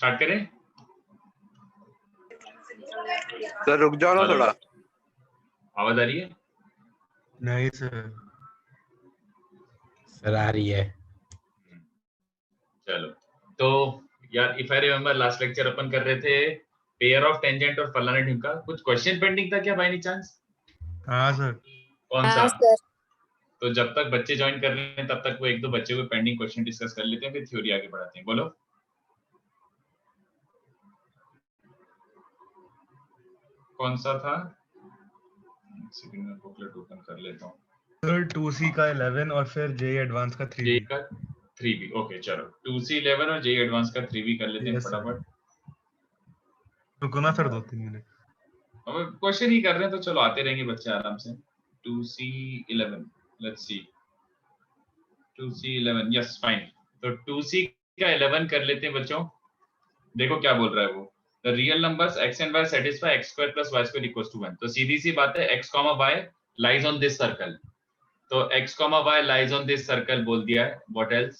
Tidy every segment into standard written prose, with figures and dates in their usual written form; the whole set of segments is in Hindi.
स्टार्ट करें? सर रुक जाओ ना थोड़ा। आवाज आ रही है? नहीं सर। सर आ रही है। चलो तो यार, if I remember last lecture अपन कर रहे थे पेयर ऑफ टेंजेंट और फलाना ढिमका। कुछ क्वेश्चन पेंडिंग था क्या बाय एनी चांस? हाँ सर। कौन सा? सर। तो जब तक बच्चे ज्वाइन कर रहे हैं तब तक वो एक दो बच्चे को पेंडिंग क्वेश्चन डिस्कस कर लेते हैं, फिर थ्योरी आगे बढ़ाते हैं। बोलो कौन सा था? सेकंड में बुकलेट ओपन कर लेता हूँ। सर 2C का 11 और फिर JEE एडवांस का 3B। JEE का 3B। ओके चलो 2C 11 और JEE एडवांस का 3B कर लेते हैं Yes, sir. फटाफट। रुको ना सर 2-3 मिनट। अब क्वेश्चन ही कर रहे हैं तो चलो आते रहेंगे बच्चे आराम से। 2C 11 let's see. 2C 11 yes fine. तो 2C का 11 कर लेते हैं बच्चों। देखो क्या बोल रहा है वो। The real numbers x and y satisfy x square plus y square equals to 1। तो सीधी सी बात है x, y lies on this circle। तो x, y lies on this circle बोल दिया है। What else?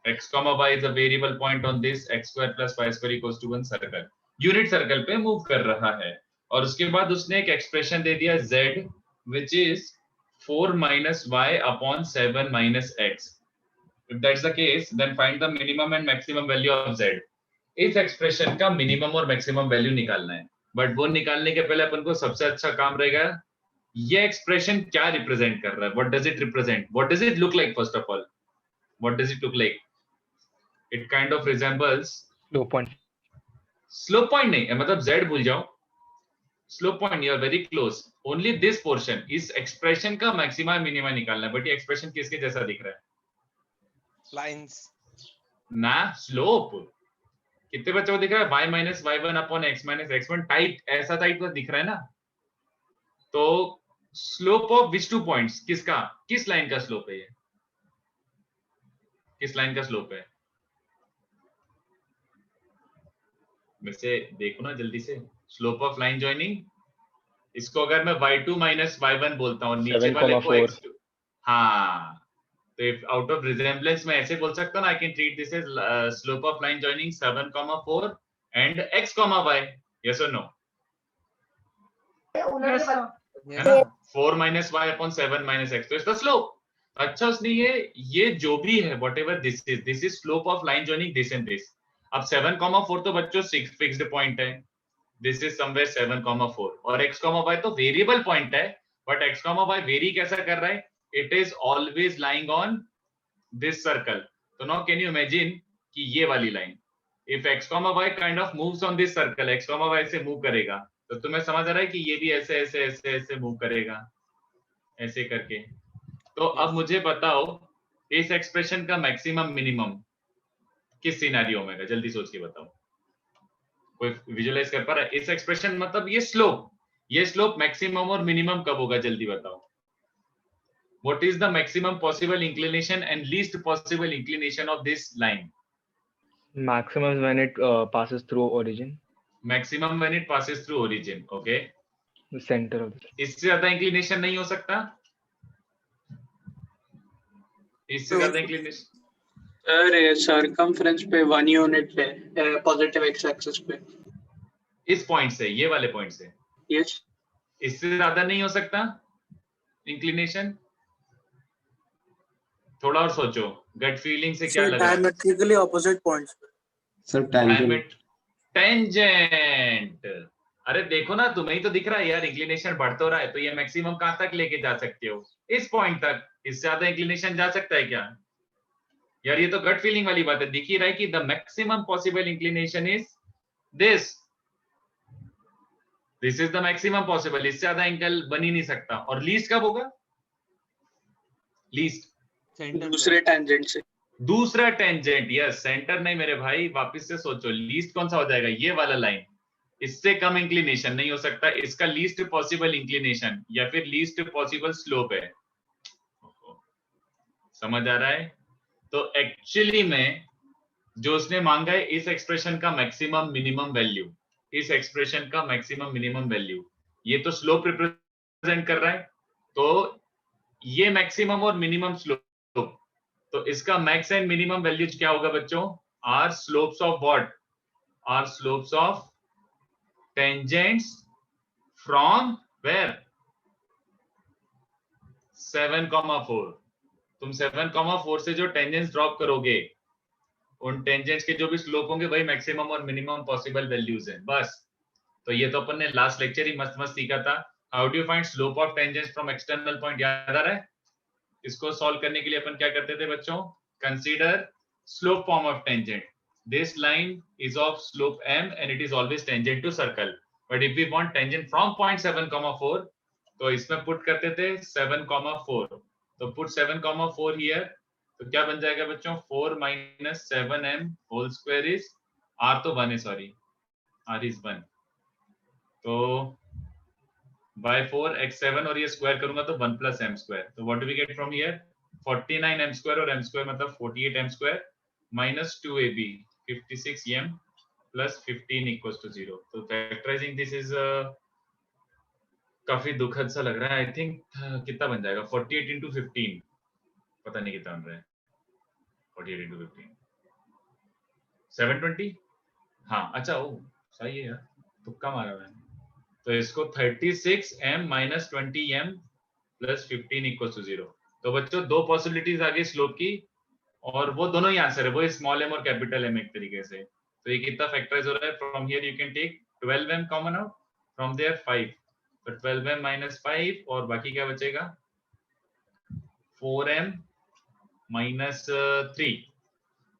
x, y is a variable point on this x square plus y square equals to 1 circle। Unit circle पे मूव कर रहा है। और उसके बाद उसने एक एक्सप्रेशन दे दिया z which is 4 minus y upon 7 minus x। If that's the case, then find the minimum and maximum value of z। इस एक्सप्रेशन का मिनिमम और मैक्सिमम वैल्यू निकालना है। बट वो निकालने के पहले अपन को सबसे अच्छा काम रहेगा ये एक्सप्रेशन क्या रिप्रेजेंट कर रहा है। What does it represent? What does it look like? First of all what does it look like? It kind of resembles slope point. Slope point नहीं, मतलब z भूल जाओ। Slope point, you are very close. Only this portion, इस एक्सप्रेशन का मैक्सिमा मिनिमा निकालना है। बट ये एक्सप्रेशन किसके जैसा दिख रहा है? लाइंस ना, स्लोप। कितने बच्चों को दिख रहा है? y minus y1 upon x minus x1 type, ऐसा टाइप का दिख रहा है ना। तो slope of which two points, किसका, किस लाइन का स्लोप है ये? किस लाइन का स्लोप है? वैसे देखो ना जल्दी से। स्लोप ऑफ लाइन जॉइनिंग, इसको अगर मैं y2 minus y1 बोलता हूँ, नीचे वाले को x2। हाँ, तो if out of resemblance मैं ऐसे बोल सकता हूँ ना, I can treat this as slope of line joining 7,4 and x, y। Yes or no? Yes, sir. है ना? 4 minus y upon 7 minus x, तो इसका slope। अच्छा, उसने ये जो भी है whatever this is slope of line joining this and this। अब 7,4 तो बच्चों fixed point है। This is somewhere 7,4 और x, y तो variable point है। but x, y vary कैसा कर रहा है? It is always lying on this circle। So now can you imagine कि ये वाली line, if x, y kind of moves on this circle, x, y ऐसे मूव करेगा, तो तुम्हें समझ आ रहा है कि ये भी ऐसे ऐसे ऐसे ऐसे मूव करेगा, ऐसे करके। तो अब मुझे बताओ इस एक्सप्रेशन का मैक्सिमम मिनिमम किस सिनेरियो में है? जल्दी सोच के बताओ। कोई विजुअलाइज कर पा रहा है? इस एक्सप्रेशन मतलब ये स्लोप मैक्सिमम और मिनिमम कब होगा? जल्दी बताओ। What is the maximum possible inclination and least possible inclination of this line? Maximum when it passes through origin. Maximum when it passes through origin. Okay. The center of the. इससे ज्यादा इंक्लिनेशन नहीं हो सकता? इससे ज्यादा इंक्लिनेशन? सर सर्कमफ्रेंस पे 1 यूनिट पे पॉजिटिव एक्स एक्सिस पे। इस पॉइंट से, ये वाले पॉइंट से? यस। इससे ज्यादा नहीं हो सकता इंक्लिनेशन? थोड़ा और सोचो, गट फीलिंग से क्या लग रहा है? डायमेट्रिकली ऑपोजिट पॉइंट्स पे। Sir tangent. अरे देखो ना, तुम्हें ही तो दिख रहा है यार, इंक्लिनेशन बढ़ तो रहा है, तो ये मैक्सिमम कहां तक लेके जा सकते हो? इस पॉइंट तक। इससे ज्यादा इंक्लिनेशन जा सकता है क्या यार? ये तो गट फीलिंग वाली बात है। दिख ही रहा है कि the maximum possible inclination is this is the maximum possible. इससे ज्यादा एंगल बन ही नहीं सकता। और लीस्ट कब होगा? लीस्ट दूसरे टेंजेंट से। दूसरा टेंजेंट, यस। सेंटर नहीं मेरे भाई, वापस से सोचो। लीस्ट कौन सा हो जाएगा? ये वाला लाइन। इससे कम इंक्लिनेशन नहीं हो सकता। इसका लीस्ट पॉसिबल इंक्लिनेशन या फिर लीस्ट पॉसिबल स्लोप है। समझ आ रहा है? तो एक्चुअली में जो उसने मांगा है इस एक्सप्रेशन का मैक्सिमम मिनिमम वैल्यू, इस एक्सप्रेशन का मैक्सिमम मिनिमम वैल्यू, ये तो स्लोप रिप्रेजेंट कर रहा है। तो ये मैक्सिमम और मिनिमम स्लोप, तो इसका मैक्स एंड मिनिमम वैल्यू क्या होगा बच्चों? Are slopes of what? Are slopes of tangents from where 7,4। तुम 7,4 से जो टेंजेंट्स ड्रॉप करोगे उन टेंजेंट्स के जो भी स्लोप होंगे वही मैक्सिमम और मिनिमम पॉसिबल वैल्यूज हैं बस। तो ये तो अपन ने लास्ट लेक्चर ही मस्त मस्त सीखा था। How do you find slope of tangents from external point, याद आ रहा है? इसको सॉल्व करने के लिए अपन क्या करते थे बच्चों? Consider slope form of tangent. This line is of slope m and it is always tangent to circle, but if we want tangent from point 7,4 तो इसमें पुट करते थे 7,4, तो पुट 7,4 हियर, तो क्या बन जाएगा बच्चों? 4 minus 7m whole square is r तो 1 है, सॉरी r is 1, तो by 4 x7 और ये स्क्वायर करूंगा तो 1 plus m square, तो what do we get from here? 49m square और m square मतलब 48m square minus 2ab 56m plus 15 equals to 0। तो फैक्टराइजिंग दिस इज काफी दुखद सा लग रहा है। आई थिंक कितना बन जाएगा? 48 into 15, पता नहीं कितना बन रहा है। 48 into 15 720। हाँ अच्छा, ओ सही है यार, तुक्का मारा मैंने। तो इसको 36m minus 20m plus 15 equals to 0। तो बच्चों दो पॉसिबिलिटीज आ गई स्लोप की और वो दोनों ही आंसर है, वो स्मॉल m और कैपिटल m एक तरीके से। तो ये कितना फैक्टराइज हो रहा है? From here you can take 12m common out, from there 5, तो 12m minus 5 और बाकी क्या बचेगा? 4m minus 3।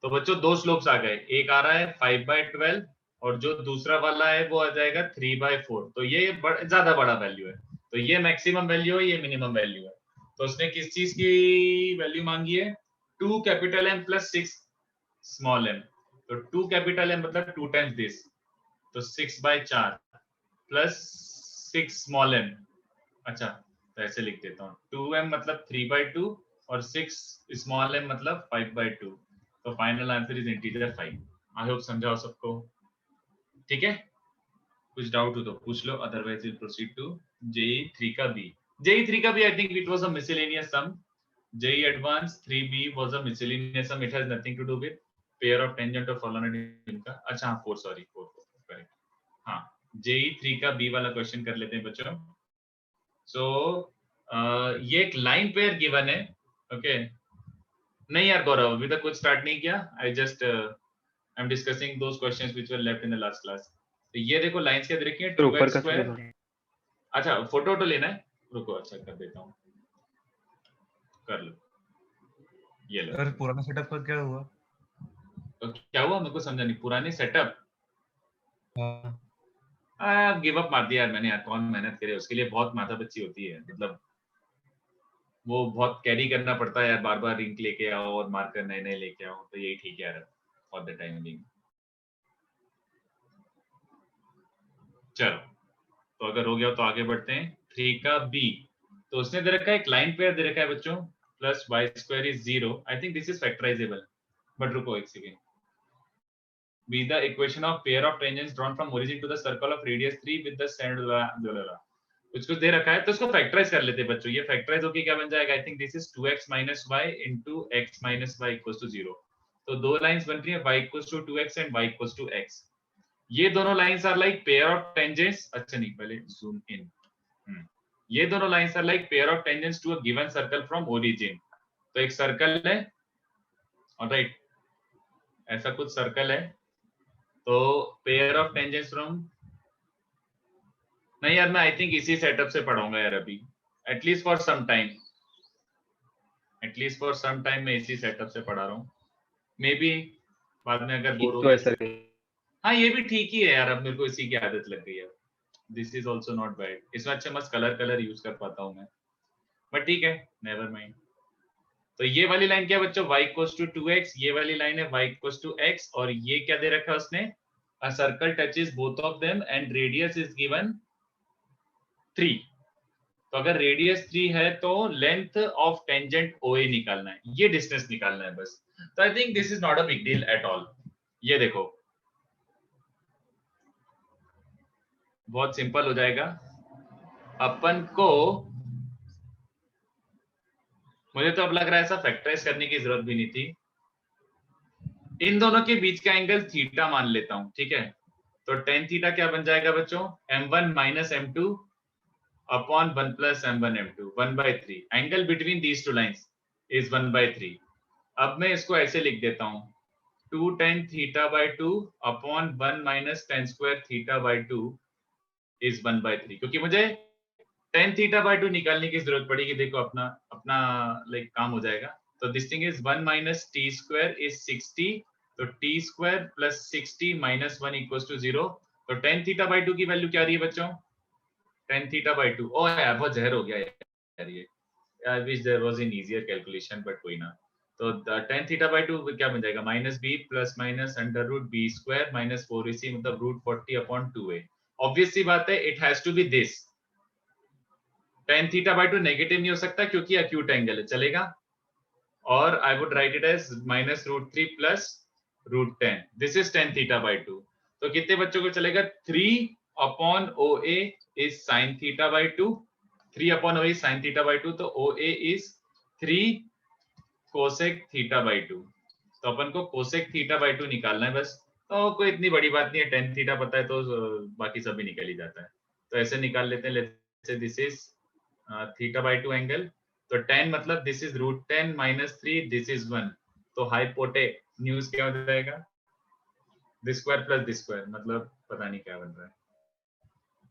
तो बच्चों दो स्लोप्स आ गए, एक आ रहा है 5/12 और जो दूसरा वाला है वो आ जाएगा 3/4। तो ये ज्यादा बड़ा वैल्यू है, तो ये मैक्सिमम वैल्यू है, ये मिनिमम वैल्यू है। तो उसने किस चीज की वैल्यू मांगी है? 2 capital M plus 6 small m। तो 2 कैपिटल M मतलब 2 times this, तो 6/4 plus 6 स्मॉल m। अच्छा तो ऐसे लिख देता हूँ, 2m मतलब 3/2 और 6 स्मॉल m मतलब 5/2। तो final answer is integer 5। I hope समझाओ सबको, ठीक है? कुछ डाउट हो तो पूछ लो, otherwise will proceed to JEE 3 का B। JEE 3 का B I think it was a miscellaneous sum. JEE Advanced 3B was a miscellaneous sum. It has nothing to do with pair of tangent or solenoid इनका। अच्छा हाँ 4, सॉरी 4 करेक्ट। हाँ JEE 3 का B वाला क्वेश्चन कर लेते हैं बच्चों। सो ये एक लाइन पेयर गिवन है, ओके? नहीं यार गौरव, अभी तक कुछ स्टार्ट नहीं किया। I just I am discussing those questions which were left in the last class. तो ये देखो लाइंस क्या दे रखी है? 2x²। अच्छा फोटो तो लेना है, रुको अच्छा कर देता हूँ, कर लो, ये लो। सर पुराना सेटअप का क्या हुआ? तो क्या हुआ मेरे को समझा नहीं। पुराने सेटअप गिव अप मार दिया यार मैंने, यार कौन मेहनत करे उसके लिए, बहुत माथापच्ची होती है, मतलब वो बहुत कैरी करना पड़ता है यार, बार बार इंक लेके आओ और मार्कर नए नए लेके आओ, तो यही ठीक है यार फॉर द टाइम बिंग। चलो तो अगर हो गया तो आगे बढ़ते हैं। 3 का B, तो उसने दे रखा है एक लाइन पेयर दे रखा है बच्चों, plus y² is 0। I think this is factorisable, but रुको एक second. Be the equation of pair of tangents drawn from origin to the circle of radius 3 with the center कुछ दे रखा है, तो इसको फैक्टराइज कर लेते हैं बच्चों। ये फैक्टराइज होके क्या बन जाएगा? I think this is 2x minus y into x minus y equals to 0। तो दो लाइंस बन रही है, y equals to 2x and y equals to x। ये दोनों lines are like pair of tangents. अच्छा नहीं, पहले जूम इन। ये दोनों lines are like pair of tangents to a given circle from origin. तो एक सर्कल है, ऑलराइट, ऐसा कुछ सर्कल है, तो पेयर ऑफ टेंजेंट्स फ्रॉम, नहीं यार मैं आई थिंक इसी सेटअप से पढ़ाऊंगा यार अभी, at least for some time, at least for some time मैं इसी सेटअप से पढ़ा रहा हूँ। मे बी बाद में अगर बोर हो तो ऐसा हाँ ये भी ठीक ही है यार, अब मेरे को इसी की आदत लग गई है। This is also not bad, इसमें अच्छा मस्त कलर यूज कर पाता हूँ मैं, बट ठीक है, नेवर माइंड। तो ये वाली लाइन क्या है बच्चों? y equals to 2x, ये वाली लाइन है y equals to x, और ये क्या दे रखा है उसने? A circle touches both of them and radius is given 3। तो अगर रेडियस 3 है तो लेंथ ऑफ टेंजेंट OA निकालना है, ये डिस्टेंस निकालना है बस। तो I think this is not a big deal at all. ये देखो बहुत सिंपल हो जाएगा अपन को। मुझे तो अब लग रहा है ऐसा फैक्टराइज करने की जरूरत भी नहीं थी। इन दोनों के बीच का एंगल थीटा मान लेता हूं, ठीक है। तो tan थीटा क्या बन जाएगा बच्चों, m1 minus m2 upon 1 plus m1 m2, 1/3। Angle between these two lines is 1/3। अब मैं इसको ऐसे लिख देता हूं, 2 tan theta by 2 upon 1 minus tan square theta by 2 is 1/3। क्योंकि मुझे tan थीटा बाय 2 निकालने की जरूरत पड़ेगी, देखो अपना अपना लाइक काम हो जाएगा। तो this thing is 1 minus t square is 60, तो t square plus 60 minus 1 equals to 0। तो tan थीटा बाय 2 की वैल्यू क्या आ रही है बच्चों, tan थीटा बाय 2, ओह यार बहुत जहर हो गया यार ये, I wish there was an easier calculation but कोई ना। तो tan थीटा बाय 2 क्या बन जाएगा, minus b plus minus under root b square minus 4ac, मतलब रूट 40 अपॉन 2a। ऑब्वियस सी बात है, it has to be this. tan theta by 2 negative नहीं हो सकता क्योंकि एक्यूट एंगल है, चलेगा। और I would write it as minus root 3 plus root 10, this is tan theta by 2। तो कितने बच्चों को चलेगा, 3 upon OA is sin theta by 2, 3 upon OA sin theta by 2, तो OA is 3 cosec theta by 2। तो अपन को कोसेक थीटा बाय 2 निकालना है बस। तो कोई इतनी बड़ी बात नहीं है, tan थीटा पता है तो बाकी सब भी निकल ही जाता है। तो ऐसे निकाल लेते हैं, let's say this is theta by 2 angle. तो tan मतलब this is root 10 minus 3, this is 1, तो हाइपोटेन्यूज क्या हो जाएगा, this square plus this square, मतलब पता नहीं क्या बन रहा है,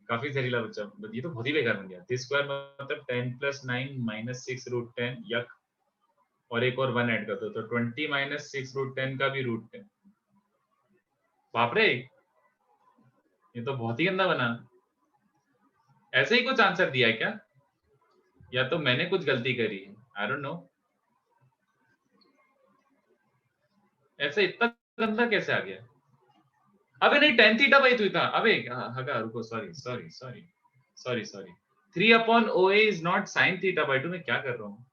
काफी जहरीला बच्चा, ये तो बहुत ही बेकार बन गया। दिस स्क्वायर मतलब 10 प्लस 9 माइनस 6 रूट 10, यक, और एक और 1 ऐड कर दो तो 20 माइनस 6 रूट 10 का भी रूट 10। बाप रे, ये तो बहुत ही गंदा बना। ऐसे ही कुछ आंसर दिया है क्या, या तो मैंने कुछ गलती करी है, आई डोंट नो। ऐसे इतना गंदा कैसे आ गया, अबे नहीं tan थीटा बाय 2 था, अबे हगा रुको, sorry sorry sorry sorry sorry, 3 upon OA is not sin theta by 2, मैं क्या कर रहा हूँ।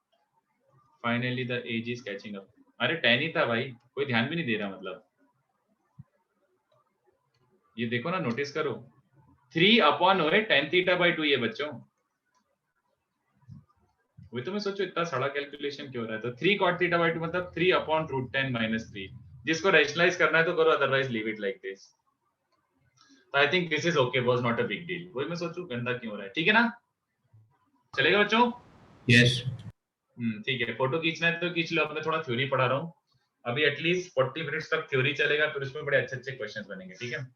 Finally the age is catching up, अरे tan ही था भाई, कोई ध्यान भी नहीं दे रहा, मतलब ये देखो ना, नोटिस करो, 3 upon OA tan theta by 2 ये बच्चों, वही तो मैं सोचूं इतना सड़ा कैलकुलेशन क्यों हो रहा है। तो 3 cot थीटा बाय 2 मतलब 3 अपॉन रूट 10 माइनस 3, जिसको रैशनलाइज करना है तो करो, otherwise leave it like this. I think this is okay, was not a big deal, वही मैं सोचूं गंदा क्यों हो रहा है, ठीक है ना, चलेगा बच्चों। यस ठीक है, फोटो खींचना है तो खींच लो, अब मैं थोड़ा थ्योरी पढ़ा रहा हूँ, अभी एटलीस्ट 40 मिनट्स तक थ्योरी चलेगा, फिर उसमें बड़े अच्छे अच्छे क्वेश्चंस बनेंगे, ठीक है।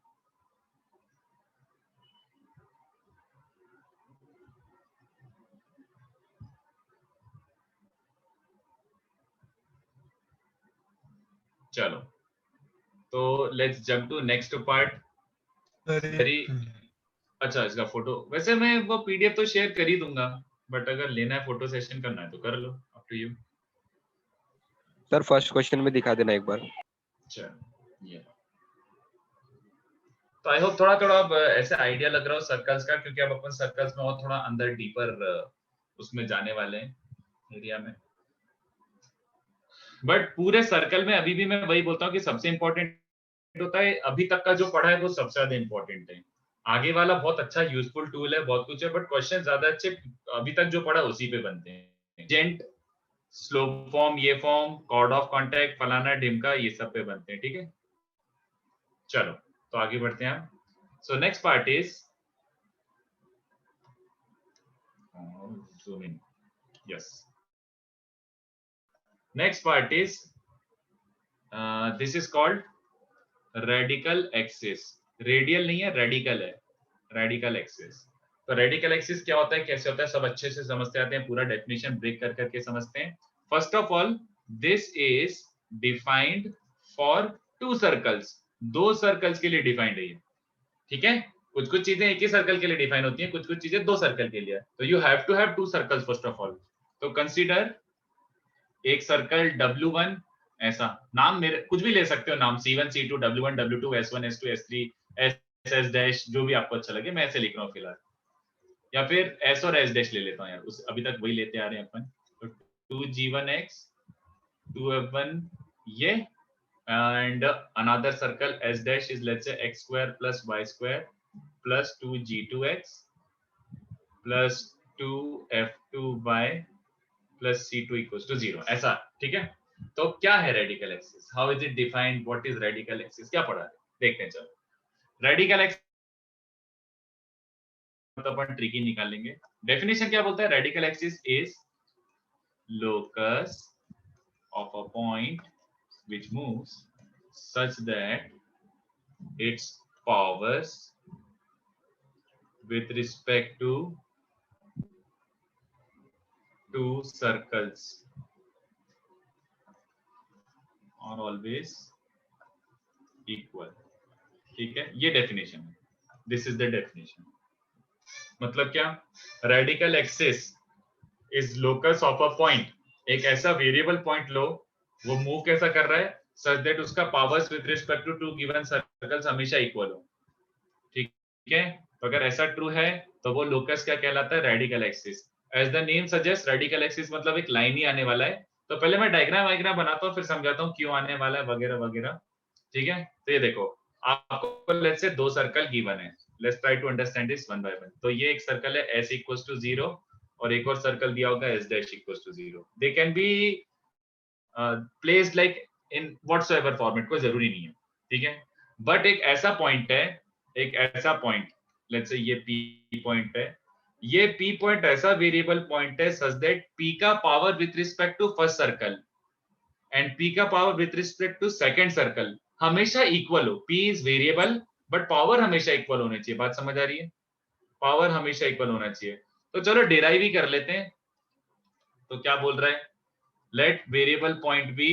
चलो, तो let's jump to next part. Very अच्छा, इसका फोटो वैसे मैं वो PDF तो शेयर कर ही दूंगा, बट अगर लेना है फोटो सेशन करना है तो कर लो, up to you. Sir first question में दिखा देना एक बार। चलो, ये तो आई होप थोड़ा थोड़ा अब ऐसे आइडिया लग रहा हो सर्कल्स का, क्योंकि अब अपन सर्कल्स में और थोड़ा अंदर डीपर उसमें जाने वाले हैं एरिया में। बट पूरे सर्कल में अभी भी मैं वही बोलता हूँ कि सबसे इंपॉर्टेंट होता है, अभी तक का जो पढ़ा है वो सबसे ज्यादा इंपॉर्टेंट है। आगे वाला बहुत अच्छा यूजफुल टूल है, बहुत कुछ है, बट क्वेश्चन ज्यादा अच्छे अभी तक जो पढ़ा उसी पे बनते हैं। जेंट, स्लोप फॉर्म, ये फॉर्म, कॉर्ड ऑफ कांटेक्ट, फलाना ढिमका, ये सब पे बनते हैं, ठीक है। चलो, तो आगे बढ़ते हैं हम। So next part is zoom in, yes, next part is this is called radical axis, radial नहीं है, रेडिकल है, रेडिकल एक्सिस। तो रेडिकल एक्सिस क्या होता है, कैसे होता है, सब अच्छे से समझते आते हैं, पूरा डेफिनेशन ब्रेक कर करके समझते हैं। First of all, this is defined for 2 circles, 2 circles के लिए डिफाइंड है ये, ठीक है। कुछ कुछ चीजें एक ही सर्कल के लिए डिफाइन होती हैं, कुछ कुछ चीजें 2 सर्कल के लिए, तो you have to have 2 circles first of all. तो कंसीडर एक सर्कल W1, ऐसा नाम मेरे कुछ भी ले सकते हो, नाम C1 C2 W1 W2 S1 S2 S3 SS dash, जो भी आपको अच्छा लगे, मैं ऐसे लिख रहा हूँ फिलहाल, या फिर S और S डैश ले लेता हूँ यार, उस अभी तक वही लेते आ रहे हैं अपन। तो 2G1X 2F1 ये, and another circle S dash is let's say x square plus y square plus 2G2X plus 2F2y plus C2 equals to 0, ऐसा, ठीक है। तो क्या है radical axis, how is it defined, what is radical axis, क्या पढ़ा है देखते हैं। चलो रेडिकल एक्सिस तो अपन ट्रिकी निकालेंगे। डेफिनेशन क्या बोलता है, radical axis is locus of a point which moves such that its powers with respect to two circles are always equal। ठीक है, ये डेफिनेशन है, दिस इज द डेफिनेशन। मतलब क्या, radical axis is locus of a point, एक ऐसा वेरिएबल पॉइंट लो, वो मूव कैसा कर रहा है, सच दैट उसका powers with respect to two given circles हमेशा इक्वल हो। ठीक है, तो अगर ऐसा ट्रू है तो वो लोकस क्या कहलाता है, radical axis. As the name suggest, radical axis मतलब एक लाइन ही आने वाला है। तो पहले मैं डायग्राम वायग्राम बनाता हूँ, फिर समझाता हूँ क्यों आने वाला है वगैरह वगैरह। ठीक है, तो ये देखो, आपको लेट्स से दो सर्कल गिवन है, let's try to understand this one by one. तो ये एक सर्कल है s इक्वल्स टू 0 और एक और सर्कल दिया होगा s dash equals to 0। They can be placed like in whatsoever format, कोई जरूरी नहीं है। ठीक है, बट एक ऐसा पॉइंट है, एक ऐसा पॉइंट, लेट्स से ये p पॉइंट है, ये p पॉइंट ऐसा वेरिएबल पॉइंट है सच दैट p का power with respect to first circle and p का power with respect to second circle हमेशा इक्वल हो। p is variable but power हमेशा इक्वल होनी चाहिए। बात समझ आ रही है, पावर हमेशा इक्वल होना चाहिए। तो चलो डिराइव ही कर लेते हैं। तो क्या बोल रहा है, let variable point be,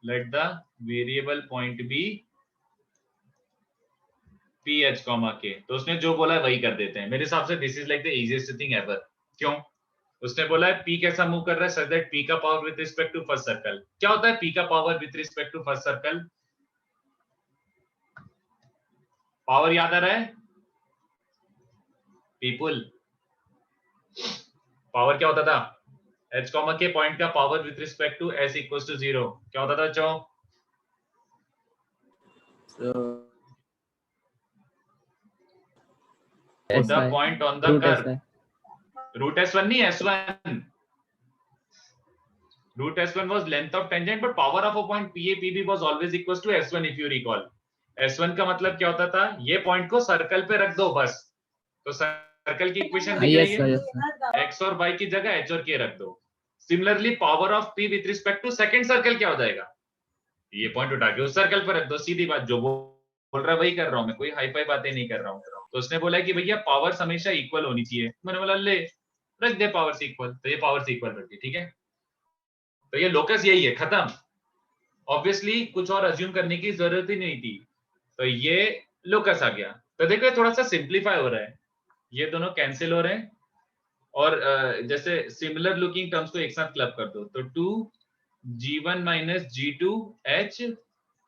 let the variable point be P h comma k. तो उसने जो बोला है वही कर देते हैं। मेरे हिसाब से this is like the easiest thing ever. क्यों, उसने बोला है p कैसा मूव कर रहा है, सच दैट p का power with respect to first circle. क्या होता है p का power with respect to first circle, power याद आ रहा है पीपल, पावर क्या होता था, h कॉमा के पॉइंट का power with respect to s equals to 0 क्या होता था बच्चों, the point on the curve, root s1 नहीं s1, root s1 was length of tangent but power of a point pa pb was always equals to s1 if you recall। s1 का मतलब क्या होता था, ये पॉइंट को सर्कल पे रख दो बस। तो सर्कल की इक्वेशन दिख रही है, x और y की जगह h और k रख दो। Similarly power of p with respect to second circle क्या हो जाएगा, ये पॉइंट उठा के उस सर्कल पर रख दो। सीधी बात, जो बोल रहा है वही कर रहा हूं मैं, कोई हाई फाई बातें नहीं कर रहा हूं। तो उसने बोला कि भैया पावर्स हमेशा इक्वल होनी चाहिए। मैंने बोला ले रख दे पावर्स इक्वल, तो ये पावर्स इक्वल रख दी। ठीक है, तो ये लोकस यही है, खत्म। ऑब्वियसली कुछ और अज्यूम करने की जरूरत ही नहीं थी, तो ये लोकस आ गया। तो देखो थोड़ा सा सिंप्लीफाई हो रहा है, ये दोनों कैंसिल हो रहे हैं और जैसे सिमिलर लुकिंग टर्म्स को एक साथ क्लब कर दो, तो 2g1 minus g2h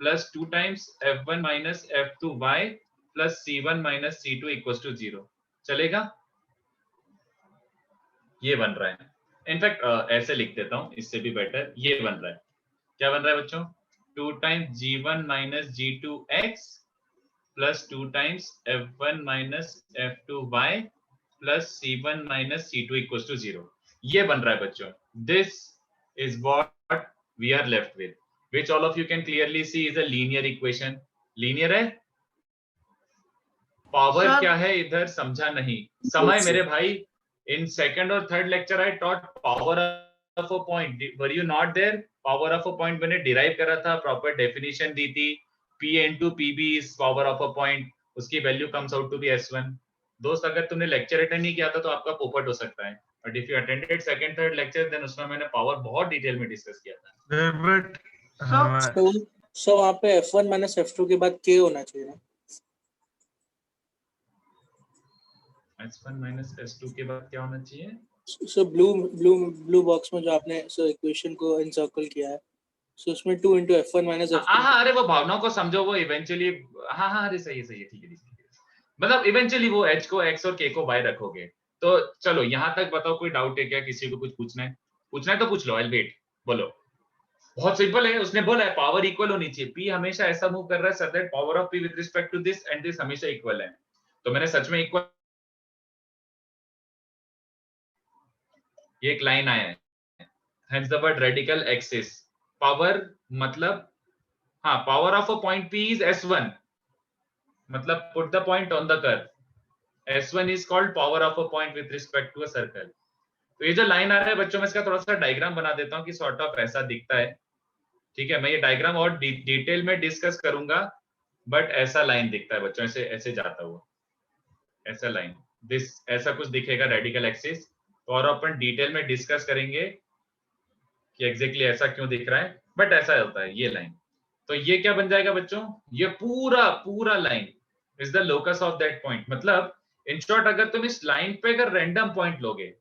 plus 2 times f1 minus f2y plus c1 minus c2 equals to 0 चलेगा। ये बन रहा है, इनफैक्ट ऐसे लिख देता हूं, इससे भी बेटर ये बन रहा है। क्या बन रहा है बच्चों, 2 times g1 minus g2x plus 2 times f1 minus f2y plus c1 minus c2 equals to 0। ये बन रहा है बच्चों। This is what we are left with, which all of you can clearly see is a linear equation. Linear है, पावर क्या है इधर समझा नहीं, समय मेरे भाई। in second or third lecture I taught power of a point, were you not there? Power of a point मैंने derive करा था, proper definition दी थी, p into pb is power of a point, उसकी value comes out to be s1। दोस्त अगर तुमने लेक्चर अटेंड नहीं किया था तो आपका पोपट हो सकता है, but if you attended second third lecture then उसमें मैंने पावर बहुत डिटेल में डिस्कस किया था। बट सो वहाँ पे f1 माइनस f2 के बाद k होना चाहिए ना। s1 माइनस s2 के बाद क्या होना चाहिए, सो ब्लू बॉक्स में जो आपने सो इक्वेशन को एनसर्कल किया है, सो उसमें 2 into f1 माइनस f2। हाँ अरे वो भावनाओं को समझो, वो इवेंचुअली हाँ अरे सही है ठीक है। मतलब इवेंचुअली वो h को x और k को y रखोगे। तो चलो यहाँ तक बताओ, कोई डाउट है क्या, किसी को कुछ पूछना है, पूछना है तो पूछ लो, आई वेट। बोलो, बहुत सिंपल है, उसने बोला है पावर इक्वल होनी चाहिए, p हमेशा ऐसा मूव कर रहा है so that power of p with respect to this and this हमेशा इक्वल है। तो मैंने सच में इक्वल, ये एक लाइन आया है, hence the word radical axis, power मतलब हाँ, power of a point P is S1, मतलब put the point on the curve. S1 is called power of a point with respect to a circle. तो ये जो लाइन आ रहा है बच्चों, मैं इसका थोड़ा सा डायग्राम बना देता हूँ कि सॉर्ट ऑफ ऐसा दिखता है। ठीक है, मैं ये डायग्राम और डिटेल में डिस्कस करूंगा, बट ऐसा लाइन दिखता है बच्चों, ऐसे ऐसे जाता हुआ, ऐसा लाइन, दिस ऐसा कुछ दिखेगा रेडिकल एक्सिस। तो और अपन डिटेल में डिस्कस करेंगे कि एग्जैक्टली ऐसा क्यों दिख रहा है, बट ऐसा होता है ये लाइन। तो ये क्या बन जाएगा बच्चों, ये पूरा पूरा line is the locus of that point. मतलब इन शॉर्ट, अगर तुम इस लाइन पे अगर रैंडम पॉइंट लोगे,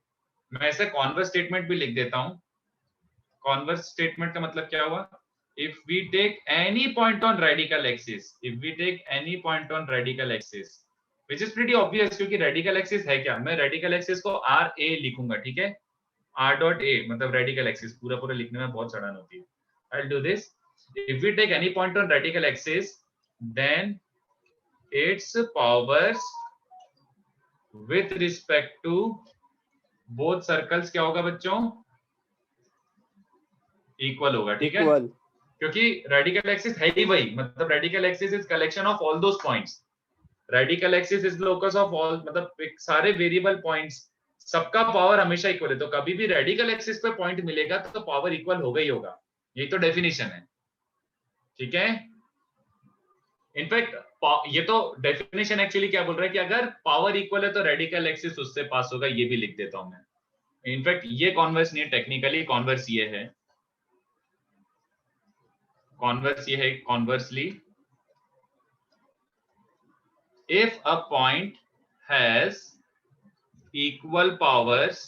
मैं ऐसे कॉन्वर्स स्टेटमेंट भी लिख देता हूं। कॉन्वर्स स्टेटमेंट का मतलब क्या हुआ, if we take any point on radical axis, if we take any point on radical axis, which is pretty obvious, क्योंकि radical axis है क्या, मैं radical axis को r a लिखूंगा, ठीक है, r dot a मतलब radical axis, पूरा पूरा लिखने में बहुत चढ़ान होती है। I'll do this. If we take any point on radical axis, then its powers with respect to both circles क्या होगा बच्चों, इक्वल होगा, ठीक है, इक्वल, क्योंकि रेडिकल एक्सिस है ही वही, मतलब radical axis is collection of all those points. Radical axis is locus of all, मतलब सारे वेरिएबल पॉइंट्स, सबका पावर हमेशा इक्वल है। तो कभी भी रेडिकल एक्सिस पे पॉइंट मिलेगा तो पावर इक्वल होगा ही होगा, यही तो डेफिनेशन है, ठीक है। इनफैक्ट ये तो डेफिनेशन एक्चुअली क्या बोल रहा है कि अगर पावर इक्वल है तो रेडिकल एक्सिस उससे पास होगा, ये भी लिख देता हूं मैं। इनफैक्ट ये कॉन्वर्स नहीं है, टेक्निकली कॉन्वर्स ये है, कॉन्वर्स ये है, कॉन्वर्सली if a point has equal powers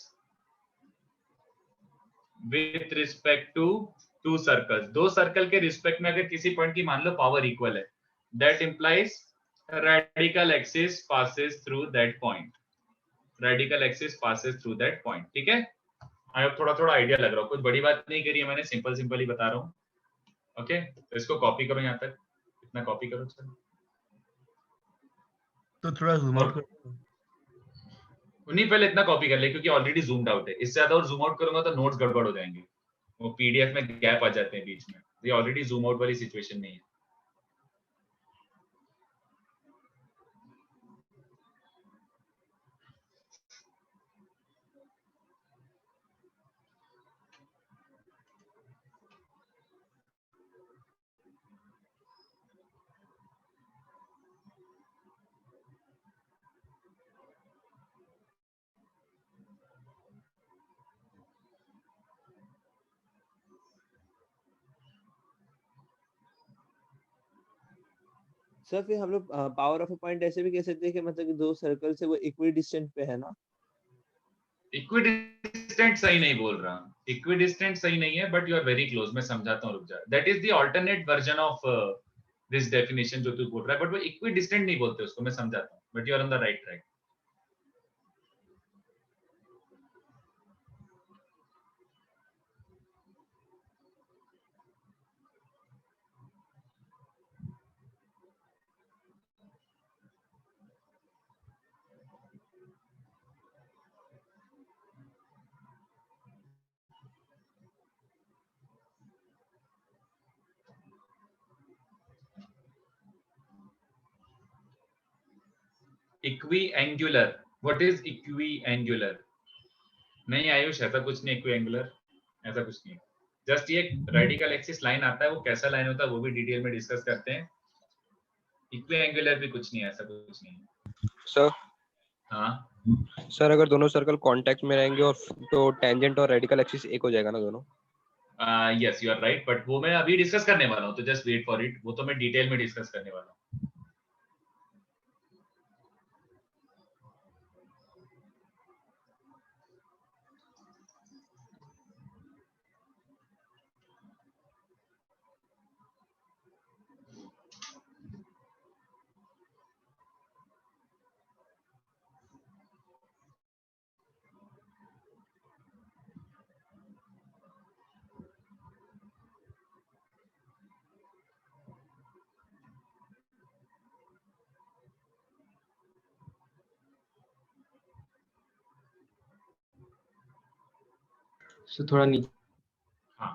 with respect to two circles, दो सर्कल के रिस्पेक्ट में अगर किसी पॉइंट की मान लो पावर इक्वल है, that implies radical axis passes through that point, radical axis passes through that point, ठीक है। आई होप थोड़ा थोड़ा आइडिया लग रहा हो, कुछ बड़ी बात नहीं करी है मैंने, सिंपल सिंपल ही बता रहा हूँ। ओके, तो इसको कॉपी करो, यहाँ तक इतना कॉपी करो। चलो तो थोड़ा जूम आउट करो। उन्हीं पहले इतना कॉपी कर ले, क्योंकि ऑलरेडी जूम्ड आउट है। इससे ज्यादा और जूम आउट करूंगा तो नोट्स गड़बड़ हो जाएंगे, वो पीडीएफ में गैप आ जाते हैं बीच में। ये ऑलरेडी जूम आउट वाली सिचुएशन नहीं है। सर फिर हम लोग पावर ऑफ अ पॉइंट ऐसे भी कह सकते हैं कि मतलब कि दो सर्कल से वो इक्वी डिस्टेंट पे है ना। इक्विडिस्टेंट सही नहीं बोल रहा, इक्विडिस्टेंट सही नहीं है, but you are very close. मैं समझाता हूँ, रुक जा। That is the alternate version of this definition जो तू बोल रहा है, बट वो इक्विडिस्टेंट नहीं बोलते उसको, मैं समझाता हूँ, but you are on the right track. Equiangular, what is equiangular? नहीं आयुष, ऐसा कुछ नहीं, इक्विएंगुलर ऐसा कुछ नहीं। जस्ट ये रेडिकल एक्सिस लाइन आता है, वो कैसा लाइन होता है वो भी डिटेल में डिस्कस करते हैं। इक्विएंगुलर भी कुछ नहीं है, ऐसा कुछ नहीं है। सर हाँ सर, अगर दोनों सर्कल कांटेक्ट में रहेंगे और तो टेंजेंट और रेडिकल एक्सिस एक हो जाएगा ना दोनों। Yes you are right, but वो मैं अभी डिस्कस करने वाला हूँ, तो जस्ट वेट फॉर इट, वो तो मैं डिटेल में डिस्कस करने वाला हूँ। So थोड़ा नीचे। हाँ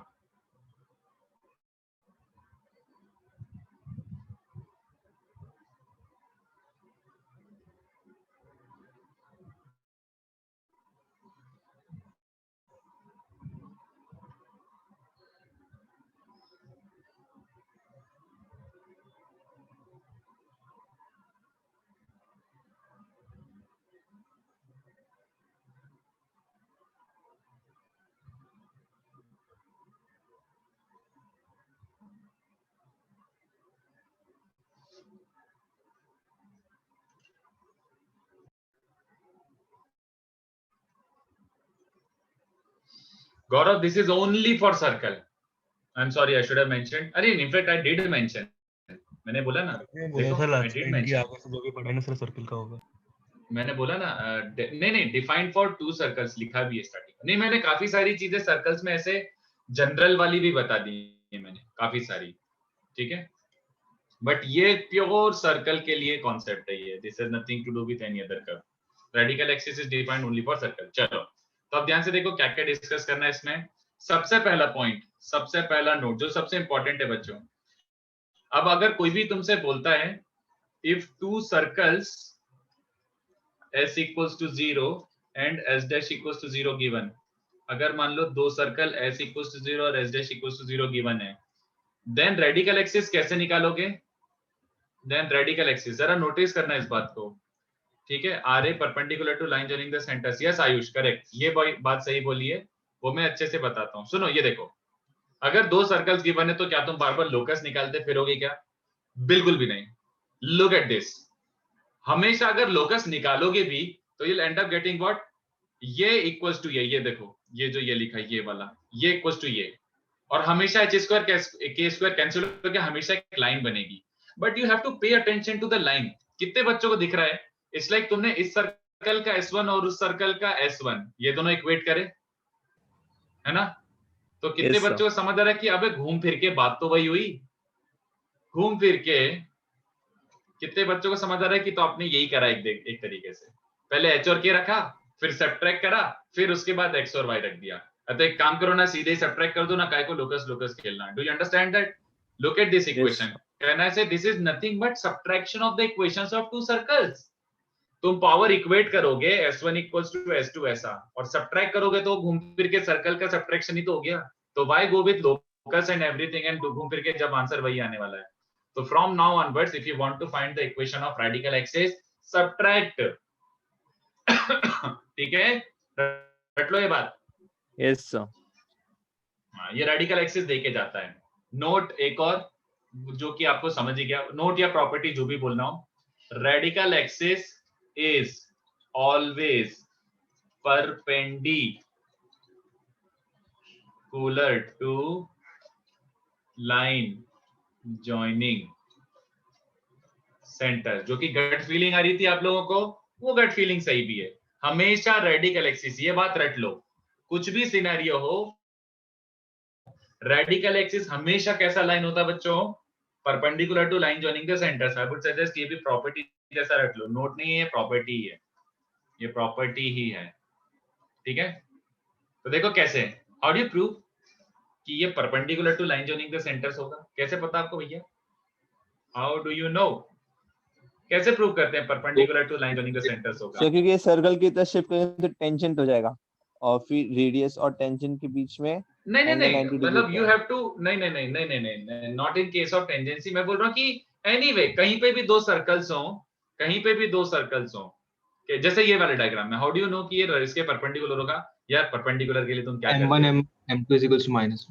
Gaurav, this is only for circle. I'm sorry, I should have mentioned. अरे in fact I did mention. मैंने बोला ना. मैंने बोला देखो, था I लास्ट did टाइम कि mention. आगे से जो भी पढ़ा है ना सिर्फ सर्कल का होगा। मैंने बोला ना नहीं डिफाइंड फॉर 2 सर्कल्स लिखा भी है स्टार्टिंग नहीं मैंने काफी सारी चीजें सर्कल्स में ऐसे जनरल वाली भी बता दी है मैंने काफी सारी ठीक है बट ये प्योर सर्कल के लिए कॉन्सेप्ट है ये this has nothing to do with any other curve radical axis is defined only for circle चलो तो अब ध्यान से देखो क्या क्या डिस्कस करना है इसमें सबसे पहला पॉइंट सबसे पहला नोट जो सबसे इंपॉर्टेंट है बच्चों अब अगर कोई भी तुमसे बोलता है if 2 circles s equals to 0 and s dash equals to 0 given अगर मान लो 2 सर्कल s equals to 0 और s dash equals to 0 given है then radical axis कैसे निकालोगे then radical axis जरा नोटिस करना इस बात को ठीक है RA perpendicular to line joining the centers yes Ayush correct ये बात सही बोली है वो मैं अच्छे से बताता हूँ सुनो ये देखो अगर 2 सर्कल्स गिवन है तो क्या तुम बार बार लोकस निकालते फिरोगे क्या बिल्कुल भी नहीं लुक एट दिस हमेशा अगर लोकस निकालोगे भी तो you'll end up getting what ये इक्वल्स टू ये देखो ये जो ये लिखा है ये वाला ये इक्वल्स टू ये और हमेशा h square k square cancel होकर हमेशा एक लाइन बनेगी but you have to pay attention to the line कितने बच्चों को दिख रहा है इट्स लाइक तुमने इस सर्कल का s1 और उस सर्कल का s1 ये दोनों इक्वेट करे है ना तो कितने Yes, बच्चों को समझ आ रहा है कि अबे घूम फिर के बात तो वही हुई घूम फिर के कितने बच्चों को समझ आ रहा है कि तो आपने यही करा एक तरीके से पहले h और k रखा फिर सब्ट्रैक्ट करा फिर उसके बाद x और y रख दिया तो एक काम करो ना सीधे सब्ट्रैक्ट कर दो ना काय को लोकस लोकस खेलना do you understand that look at this equation can I say this is nothing but subtraction of the equations of 2 circles तुम पावर इक्वेट करोगे s1 इक्वल्स टू s2 ऐसा और सब्ट्रैक्ट करोगे तो घूम फिर के सर्कल का सब्ट्रैक्शन ही तो हो गया तो why go with locus and everything and घूम फिर के जब आंसर वही आने वाला है तो from now onwards if you want to find the equation of radical axis subtract ठीक है रट लो ये बात yes sir. ये रेडिकल एक्सिस देके जाता है नोट एक और जो कि आपको समझ ही गया नोट या प्रॉपर्टी जो भी बोलना हो radical axis is always perpendicular to line joining center जो कि गट फीलिंग आ रही थी आप लोगों को वो गट फीलिंग सही भी है हमेशा रेडिकल एक्सिस ये बात रट लो कुछ भी सिनेरियो हो रेडिकल एक्सिस हमेशा कैसा लाइन होता है बच्चों perpendicular to line joining the centres I would suggest ये भी प्रॉपर्टी जैसा रट लो नोट नहीं है प्रॉपर्टी है ये प्रॉपर्टी ही है ठीक है तो देखो कैसे हाउ डू यू प्रूव कि ये perpendicular to line joining the centres होगा कैसे पता आपको भैया हाउ डू यू नो कैसे प्रूव करते हैं perpendicular to line joining the centres होगा So, क्योंकि ये सर्कल की तरफ शिफ्ट करेंगे तो टेंजेंट हो जाएगा और फिर रेडियस और टेंजेंट के बीच में नहीं angle 90 degree मतलब होता यू है। हैव टू नहीं not in case of tangency मैं बोल रहा हूँ कि एनीवे कहीं पे भी 2 सर्कल्स हो कहीं पे भी 2 सर्कल्स हो कि जैसे ये वाले डायग्राम में हाउ डू यू नो कि ये इसके परपेंडिकुलर होगा यार परपेंडिकुलर के लिए तुम क्या करते हो m2 is equals to minus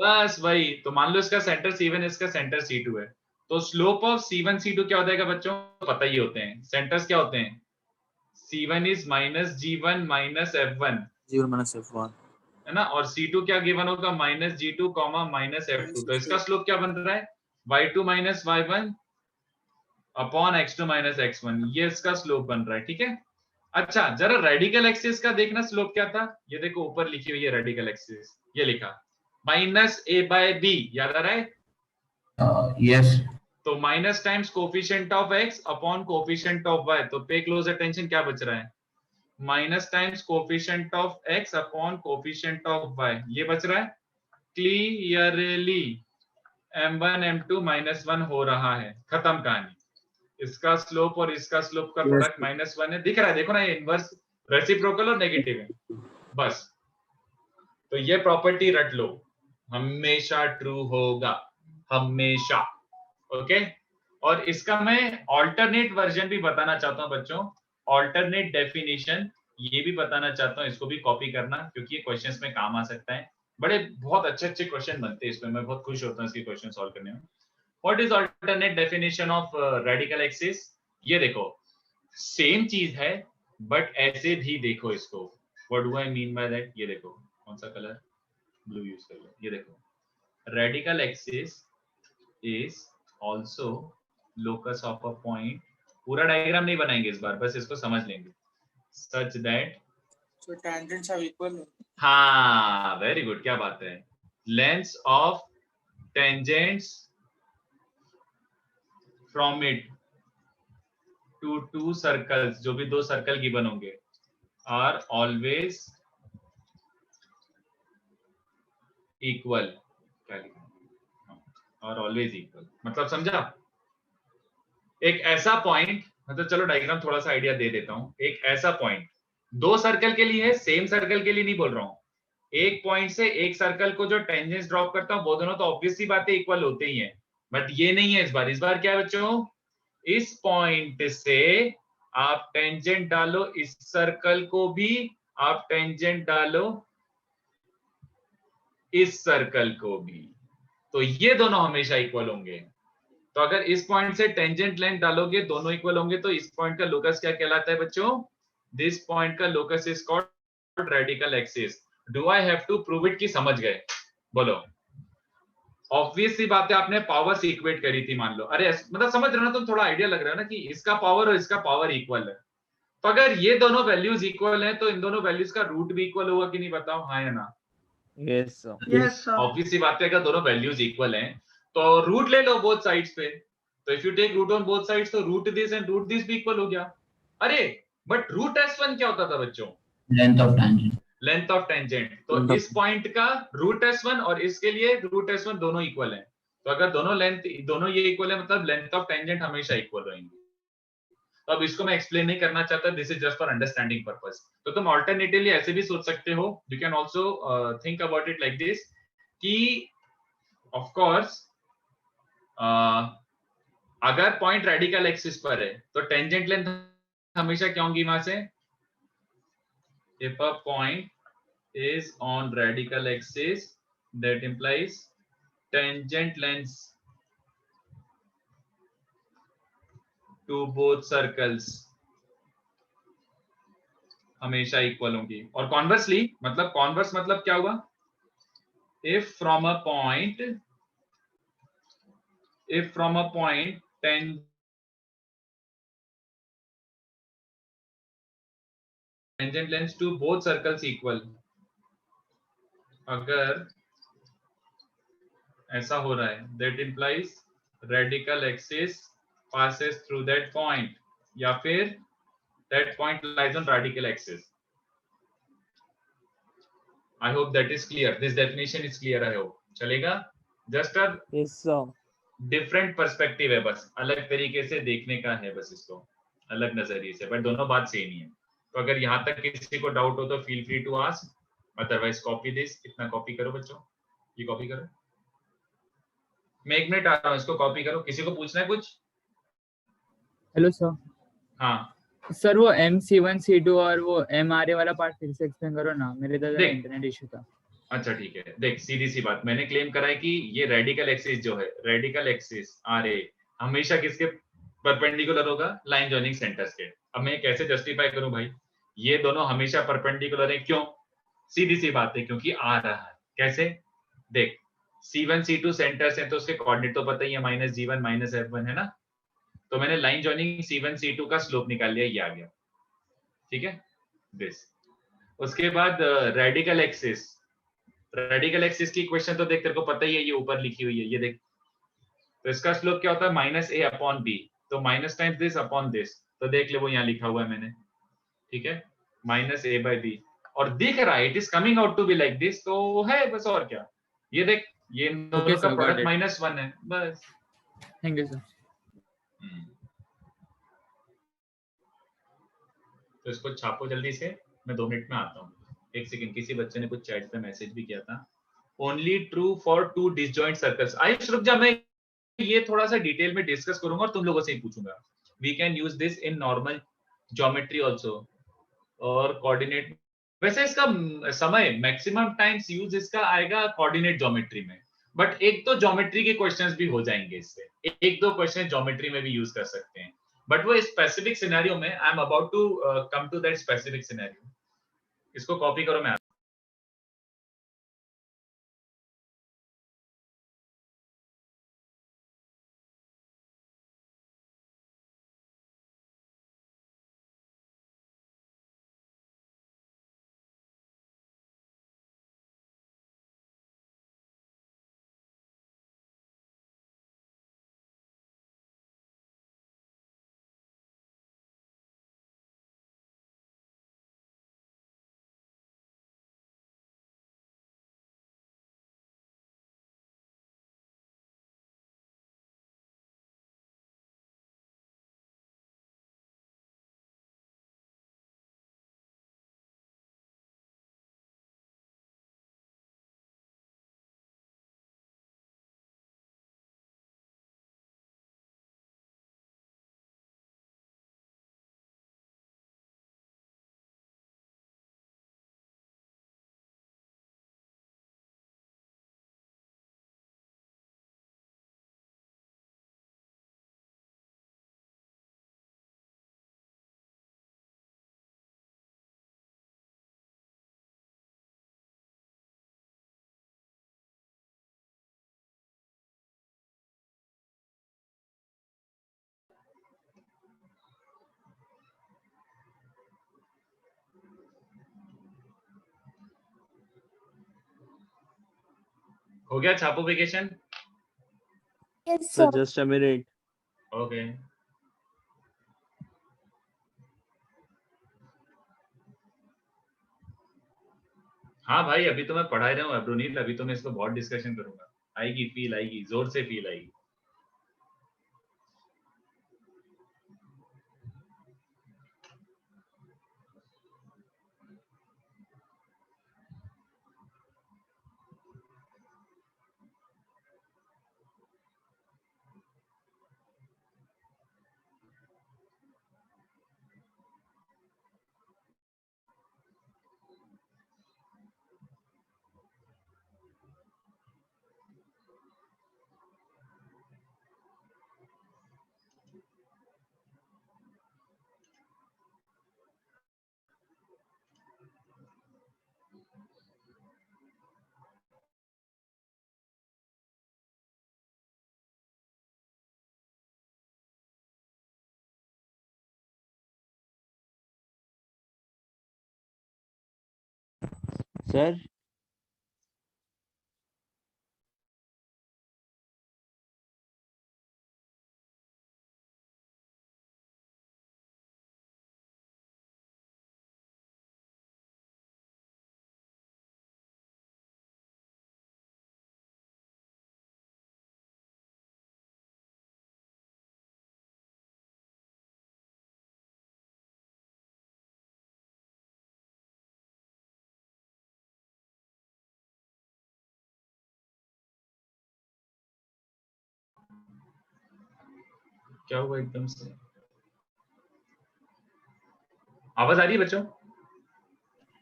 बस वही तो मान लो इसका सेंटर C1 इसका सेंटर C2 है तो स्लोप ऑफ C1 C2 क्या हो जाएगा बच्चों पता ही होते हैं सेंटर्स क्या होते हैं C1 is minus G1 minus F1 0 minus f1 है ना और C2 क्या गिवन होगा माइनस G2 माइनस F2 तो इसका स्लोप क्या बन रहा है y2 minus y1 upon x2 minus x1 ये इसका स्लोप बन रहा है ठीक है अच्छा जरा रेडिकल एक्सिस का देखना स्लोप क्या था ये देखो ऊपर लिखी हुई है रेडिकल एक्सिस ये लिखा माइनस a बाय b याद आ रहा है yes तो minus times coefficient of x upon coefficient of y तो पे क्लोज अटेंशन क्या बच रहा है minus times coefficient of x upon coefficient of y ये बच रहा है क्लियरली m1 m2 -1 हो रहा है खत्म कहानी इसका स्लोप और इसका स्लोप का प्रोडक्ट -1 है दिख रहा है देखो ना ये इनवर्स रेसिप्रोकल और नेगेटिव है बस तो ये प्रॉपर्टी रट लो हमेशा ट्रू होगा हमेशा ओके और इसका मैं ऑल्टरनेट वर्जन भी बताना चाहता हूं बच्चों ऑल्टरनेट डेफिनेशन ये भी बताना चाहता हूं इसको भी कॉपी करना क्योंकि ये क्वेश्चंस में काम आ सकता है बड़े बहुत अच्छे क्वेश्चन बनते हैं इसमें मैं बहुत खुश होता हूं इसके क्वेश्चन सॉल्व करने में what is alternate definition of radical axis ये देखो सेम चीज है बट ऐसे भी देखो इसको what do I mean by that ये देखो कौन सा कलर, ब्लू यूज कर लो। ये देखो, radical axis is also locus of a point, पूरा डायग्राम नहीं बनाएंगे इस बार, बस इसको समझ लेंगे, such that, So tangents are equal. हाँ वेरी गुड, क्या बात है, lengths of tangents from it to two circles, जो भी दो सर्कल गिवन होंगे, आर ऑलवेज इक्वल, क्या लिखा, और ऑलवेज इक्वल, मतलब समझा। एक ऐसा पॉइंट, मतलब चलो डायग्राम थोड़ा सा आइडिया दे देता हूं, एक ऐसा पॉइंट दो सर्कल के लिए है, सेम सर्कल के लिए नहीं बोल रहा हूं, एक पॉइंट से एक सर्कल को जो टेंजेंस ड्रॉप करता हूं वो दोनों तो ऑब्वियसली बातें इक्वल होते ही हैं, बट ये नहीं है इस बार क्या है बच्चों, इस पॉइंट से आप टेंजेंट डालो, इस सर्कल को भी आप टेंजेंट डालो, इस सर्कल को भी, तो ये दोनों हमेशा इक्वल होंगे। तो अगर इस पॉइंट से टेंजेंट लेंथ डालोगे दोनों इक्वल होंगे, तो इस पॉइंट का लोकस क्या कहलाता है बच्चों, दिस पॉइंट का locus is called radical axis. Do I have to prove it, कि समझ गए, बोलो। ऑब्वियस सी बात है, आपने पावर्स इक्वेट करी थी, मान लो, अरे मतलब समझ रहे हो ना तुम, थोड़ा आइडिया लग रहा है ना कि इसका पावर और इसका पावर इक्वल है, तो अगर ये दोनों वैल्यूज इक्वल हैं तो इन दोनों वैल्यूज का रूट भी इक्वल होगा कि नहीं, बताओ हाँ या ना। Yes sir, Yes, sir. Obvious सी बात है, अगर दोनों वैल्यूज इक्वल हैं तो रूट ले लो बोथ साइड्स पे, तो if you take root on both sides तो root this and root this भी इक्वल हो गया। अरे बट रूट s1 क्या होता था बच्चों, length of tangent, length of tangent, तो इस पॉइंट का रूट s1 और इसके लिए रूट s1 दोनों इक्वल हैं, तो अगर दोनों ये इक्वल है मतलब लेंथ ऑफ टेंजेंट हमेशा इक्वल रहेंगे। तो अब इसको मैं एक्सप्लेन नहीं करना चाहता, this is just for understanding purpose. तो तुम ऑल्टरनेटिवली ऐसे भी सोच सकते हो, you can also think about it like this, कि ऑफ कोर्स अगर पॉइंट रेडिकल एक्सिस पर है तो टेंजेंट लेंथ हमेशा क्या होंगी वहां से, if a point is on radical axis that implies tangent lengths to both circles हमेशा इक्वल होंगी। और कॉन्वर्सली मतलब, कॉन्वर्स मतलब क्या हुआ, if from a point tangent lengths to both circles equal, अगर ऐसा हो रहा है, that implies radical axis passes through that point, या फिर that point lies on radical axis. I hope that is clear. This definition is clear. I hope चलेगा। Just a yes sir, different perspective है, बस अलग तरीके से देखने का है, बस इसको अलग नजरिए से, बट दोनों बात सेम ही है। तो अगर यहाँ तक किसी को डाउट हो तो feel free to ask, otherwise copy this, इतना कॉपी करो बच्चों, ये कॉपी करो, मैं 1 मिनट आ रहा हूँ, इसको कॉपी करो। किसी को पूछना है कुछ? Hello sir. हाँ सर वो MC1C2 और वो MRA वाला पार्ट फिर से एक्सप्लेन करो ना, मेरे तो देख। इंटरनेट इशू था। अच्छा ठीक है, देख सीधी सी बात, मैंने क्लेम करा है कि ये रेडिकल एक्सिस जो है, रेडिकल एक्सिस RA हमेशा किसके परपेंडिकुलर होगा, लाइन जॉइनिंग सेंटर्स के। अब मैं कैसे जस्टिफाई करूं भाई, ये दोनों हमेशा परपेंडिकुलर है, क्यों, सीधी सी बात है, क्योंकि आ रहा है। कैसे, देख C1 C2 सेंटर्स हैं तो उसके कोऑर्डिनेट तो पता ही है, -G1 -F1 है ना, तो मैंने लाइन जॉइनिंग C1 C2 का स्लोप निकाल लिया, ये आ गया, ठीक है दिस। उसके बाद रेडिकल एक्सिस, रेडिकल एक्सिस की इक्वेशन तो देख तेरे को पता ही है, ये ऊपर लिखी हुई है, ये देख, तो इसका स्लोप क्या होता है, -A/B, तो minus times this upon this, तो देख ले वो यहाँ लिखा हुआ है मैंने, ठीक है, -A/B, और दिख रहा है it is coming out to be like this, तो है बस, और क्या, ये देख, ये दोनों का प्रोडक्ट -1 है बस। Thank you sir. तो इसको छापो जल्दी से, मैं 2 मिनट में आता हूँ। 1 सेकंड, किसी बच्चे ने कुछ चैट पे मैसेज भी किया था, only true for 2 disjoint circles. Ayush रुक जा, मैं ये थोड़ा सा डिटेल में डिस्कस करूंगा और तुम लोगों से ही पूछूंगा। We can use this in normal geometry also, और कोऑर्डिनेट, वैसे इसका समय मैक्सिमम टाइम्स यूज इसका आएगा कोऑर्डिनेट ज्योमेट्री में, बट एक तो ज्योमेट्री के क्वेश्चंस भी हो जाएंगे इससे, 1-2 क्वेश्चन ज्योमेट्री में भी यूज कर सकते हैं, बट वो स्पेसिफिक सिनेरियो में, I am about to come to that specific scenario. इसको कॉपी करो, मैं हो गया छापोफिकेशन? Yes, sir sir. Just a minute. Okay हाँ भाई, अभी तो मैं पढ़ा ही रहा हूँ अब्रोनील, अभी तो मैं इसको बहुत डिस्कशन करूंगा। आएगी, फील आएगी, जोर से फील आएगी। सर क्या हुआ एकदम से? आवाज आ रही है बच्चों?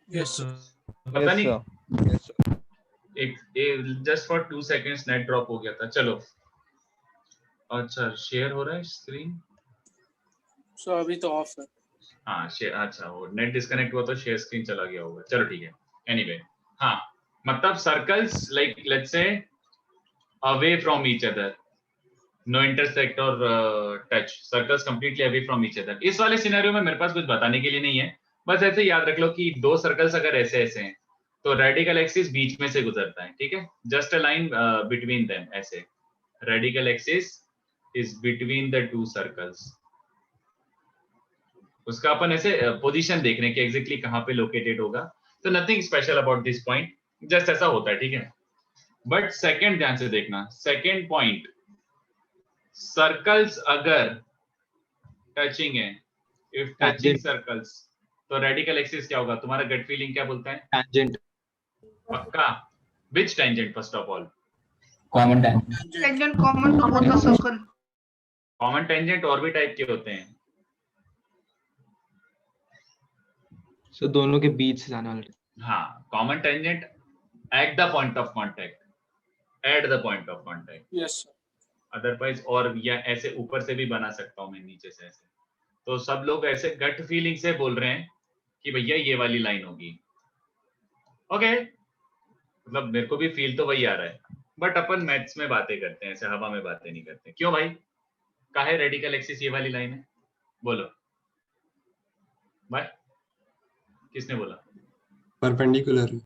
Yes sir. पता नहीं, यस सर। एक just for 2 seconds net drop हो गया था। चलो, अच्छा शेयर हो रहा है स्क्रीन? सो अभी तो ऑफ है। हाँ शेयर, अच्छा वो नेट डिस्कनेक्ट हुआ तो शेयर स्क्रीन चला गया होगा। चलो ठीक है, एनीवे हाँ, मतलब circles like let's say away from each other, no intersect और touch, circles completely away from each other. इस वाले सिनेरियो में मेरे पास कुछ बताने के लिए नहीं है, बस ऐसे याद रख लो कि दो सर्कल्स अगर ऐसे ऐसे हैं तो रेडिकल एक्सिस बीच में से गुजरता है, ठीक है, just a line between them, ऐसे radical axis is between the two circles. उसका अपन ऐसे पोजीशन देख रहे हैं कि एग्जैक्टली कहां पे लोकेटेड होगा, तो nothing special about this point, just ऐसा होता है, ठीक है। बट सेकंड ध्यान से देखना, सेकंड पॉइंट, सर्कल्स अगर टचिंग है, इफ टचिंग सर्कल्स, तो रेडिकल एक्सिस क्या होगा? तुम्हारा गट फीलिंग क्या बोलता है? टेंजेंट। पक्का? Which tangent first of all? Common tangent. Tangent common to both the circle. Common tangent और भी टाइप के होते हैं। सो दोनों के बीच से जाने वाले। हाँ, common tangent at the point of contact, at the point of contact. Yes sir. Otherwise और या ऐसे ऊपर से भी बना सकता हूं मैं, नीचे से ऐसे। तो सब लोग ऐसे गट फीलिंग से बोल रहे हैं कि भैया ये वाली लाइन होगी। ओके, मतलब मेरे को भी फील तो वही आ रहा है, बट अपन मैथ्स में बातें करते हैं, ऐसे हवा में बातें नहीं करते। क्यों भाई? काहे रेडिकल एक्सिस ये वाली लाइन है? बोलो भाई, किसने बोला? परपेंडिकुलर।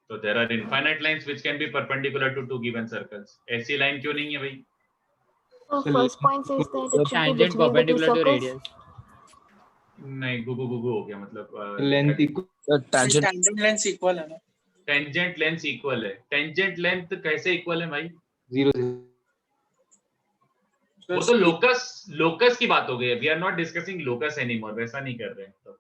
तो there are infinite lines which can be perpendicular to two given circles. ऐसी लाइन क्यों नहीं है भाई? So first point says that it should be Tangent between the two perpendicular to circles. radius. नहीं, गुगु गुगु हो गया, मतलब length equal tangent. Tangent length equal है ना? टेंजेंट लेंथ इक्वल है। टेंजेंट लेंथ कैसे इक्वल है भाई? 0 वो तो लोकस की बात हो गई है। We are not discussing locus anymore, वैसा नहीं कर रहे हैं। तो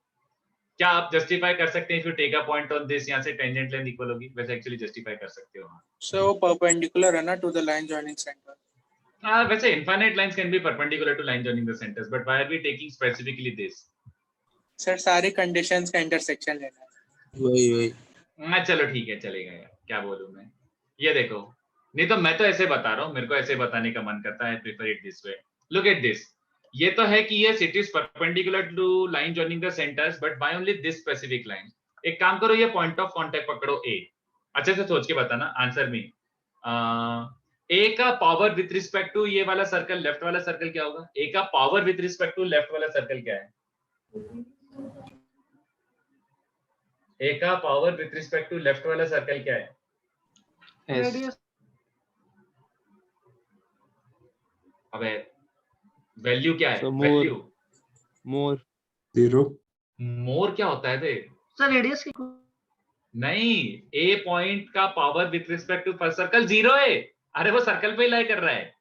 क्या आप जस्टिफाई कर सकते हैं if you take a point on this, यहां से टेंजेंट लेंथ इक्वल होगी? वैसे एक्चुअली जस्टिफाई कर सकते हो। सो परपेंडिकुलर है ना to the line joining centre. वैसे infinite lines can be perpendicular to line joining the centres, but why are we taking specifically this? Sir सारी कंडीशंस का इंटरसेक्शन लेना है। वही। हाँ चलो ठीक है, चलेगा यार, क्या बोलूं मैं। ये देखो, नहीं तो मैं तो ऐसे बता रहा हूँ, मेरे को ऐसे बताने का मन करता है। Prefer it this way. Look at this, ये तो है कि ये it is perpendicular to line joining the centres, but by only this specific line. एक काम करो, ये पॉइंट ऑफ कांटेक्ट पकड़ो ए, अच्छे से सोच के बताना आंसर में। ए का पावर विथ रिस्पेक्ट टू ये वाला सर्कल, लेफ्ट वाला सर्कल क्या होगा? ए का power with respect to left वाला सर्कल क्या है? ए का power with respect to left वाला सर्कल क्या है? S. रेडियस अबे वैल्यू क्या है? So more. Value More. 0. More क्या होता है? देख सर रेडियस की नहीं, ए पॉइंट का power with respect to first circle 0 है। अरे वो सर्कल पे ही लाई कर रहा है।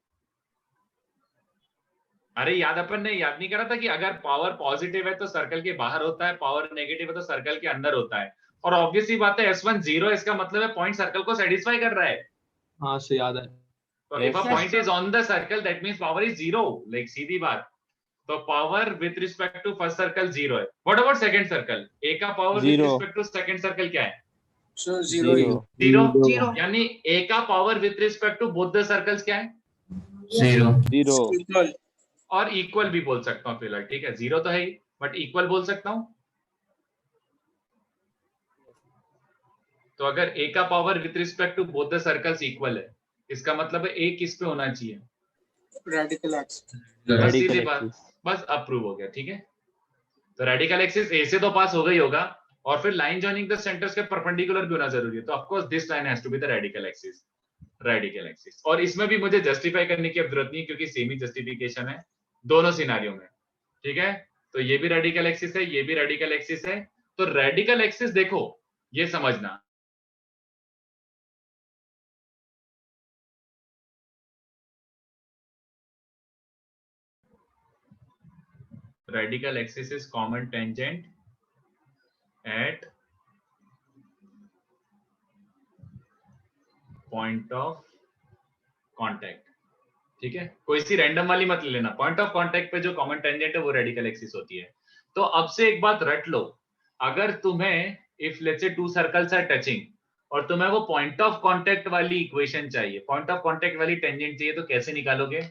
अरे अपन ने याद नहीं करा था कि अगर पावर पॉजिटिव है तो सर्कल के बाहर होता है, पावर नेगेटिव है तो सर्कल के अंदर होता है। और ऑब्वियस ही बात है S1 0 है, इसका मतलब है पॉइंट सर्कल को सेटिस्फाई कर रहा है। हाँ से याद है। तो if a Yes. Point is on the circle that means power is 0, like सीधी बात। तो power with respect to first circle 0 है। What about second circle? A का power with Zero. Respect to second circle क्या है? So 0 Zero. 0। जीरो यानी ए का power with respect to both the circles क्या है? 0. Zero. equal. और इक्वल भी बोल सकता हूँ फिलहाल, ठीक है। 0 तो है ही, बट इक्वल बोल सकता हूँ। तो अगर ए का power with respect to both the circles equal है, इसका मतलब है ए किस पे होना चाहिए? Radical axis. बस सीधी Radical बात, axis. बस अप्रूव हो गया, ठीक है। तो रेडिकल एक्सिस ए से तो पास हो गई होगा, और फिर लाइन जॉइनिंग द सेंटर्स के परपेंडिकुलर भी होना जरूरी है। तो of course this line has to be the radical axis. Radical axis, और इसमें भी मुझे जस्टिफाई करने की अब जरूरत नहीं है क्योंकि सेम ही जस्टिफिकेशन है दोनों सिनारियों में, ठीक है। तो ये भी रेडिकल एक्सिस है, ये भी रेडिकल एक्सिस है। तो रेडिकल एक्सिस देखो, ये समझना, radical axis is common tangent at point of contact, ठीक है। कोई सी रैंडम वाली मत ले लेना, पॉइंट ऑफ कांटेक्ट पे जो कॉमन टेंजेंट है वो रेडिकल एक्सिस होती है। तो अब से एक बात रट लो, अगर तुम्हें if let's say two circles are touching और तुम्हें वो पॉइंट ऑफ कांटेक्ट वाली इक्वेशन चाहिए, पॉइंट ऑफ कांटेक्ट वाली टेंजेंट चाहिए, तो कैसे निकालोगे?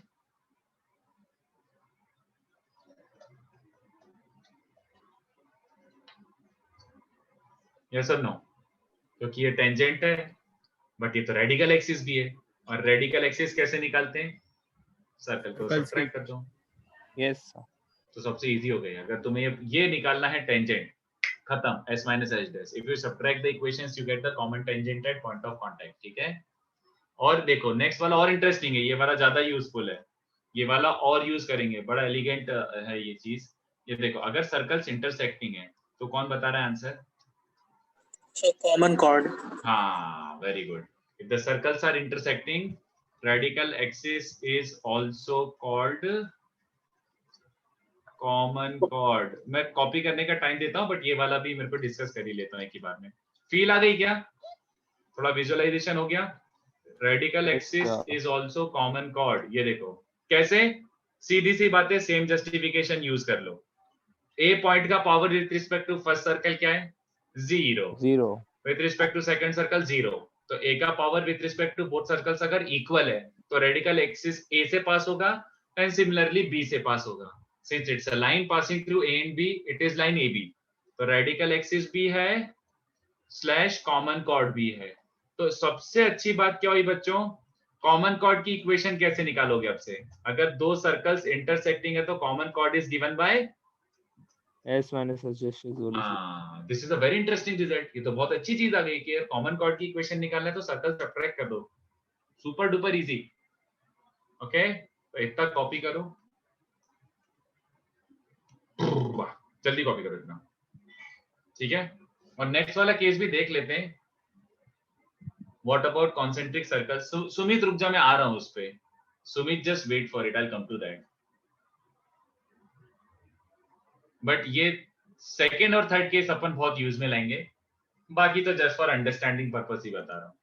यस और नो? क्योंकि ये टेंजेंट है बट ये तो रेडिकल एक्सिस भी है, और रेडिकल एक्सिस कैसे निकालते हैं? सर्कल को सब्ट्रैक्ट कर दो। Yes. तो सबसे इजी हो गई। अगर तुम्हें ये निकालना है टेंजेंट, खत्म, s minus h dash। if you subtract the equations you get the common tangent at point of contact, ठीक है। और देखो नेक्स्ट वाला और इंटरेस्टिंग है, ये वाला ज्यादा यूजफुल है, ये वाला और यूज करेंगे, बड़ा एलिगेंट है ये चीज। ये देखो, अगर सर्कल्स इंटरसेक्टिंग है तो कौन बता रहा है आंसर? So common chord. हाँ, very good. if the circles are intersecting, radical axis is also called common chord. मैं कॉपी करने का टाइम देता हूं, बट ये वाला भी मेरे को डिस्कस कर ही लेता हूं एक ही बार में। फील आ गई क्या? थोड़ा विजुअलाइजेशन हो गया। Radical axis is also common chord. ये देखो कैसे, सीधी सी बातें, सेम जस्टिफिकेशन यूज कर लो। ए पॉइंट का power with respect to first circle क्या है? 0। Zero. With respect to second circle 0। तो ए का power with respect to both circles अगर इक्वल है तो रेडिकल एक्सिस ए से पास होगा एंड सिमिलरली बी से पास होगा। Since it's a line passing through A and B, it is line AB. तो रेडिकल एक्सिस भी है स्लैश कॉमन कॉर्ड भी है। तो सबसे अच्छी बात क्या हुई बच्चों? कॉमन कॉर्ड की इक्वेशन कैसे निकालोगे अब से? अगर दो सर्कल्स इंटरसेक्टिंग है तो common chord is given by S minus h dash is only. This is a very interesting result. ये तो बहुत अच्छी चीज आ गई कि कॉमन कॉर्ड की इक्वेशन निकालना है तो सर्कल सब्ट्रैक्ट कर दो। Super duper easy. ओके, तो इतना कॉपी करो, जल्दी कॉपी करो इतना, ठीक है। और नेक्स्ट वाला केस भी देख लेते हैं। What about concentric circle? Sumit रुक जा, मैं आ रहा हूं उस पे। Sumit just wait for it, I come to that. But ये सेकेंड और थर्ड केस अपन बहुत यूज में लाएंगे, बाकी तो जस्ट फॉर अंडरस्टैंडिंग पर्पस ही बता रहा हूं।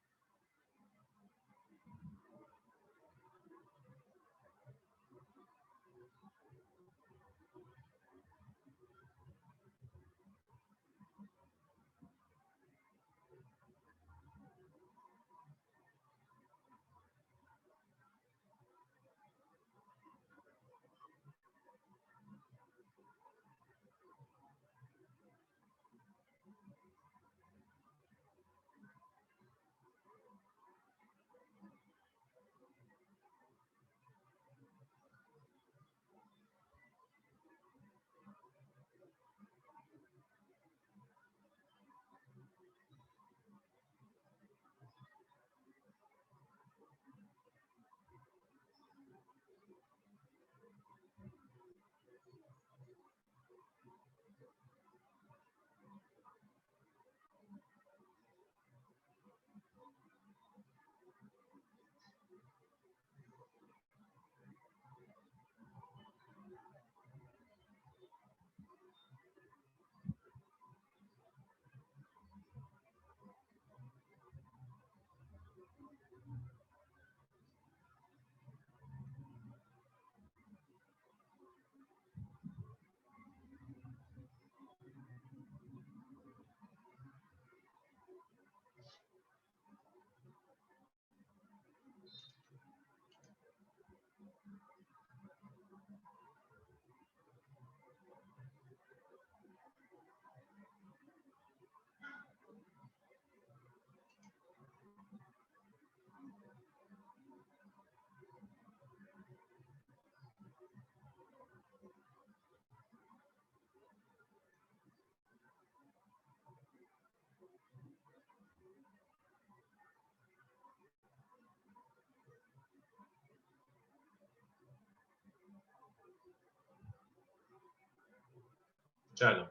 चलो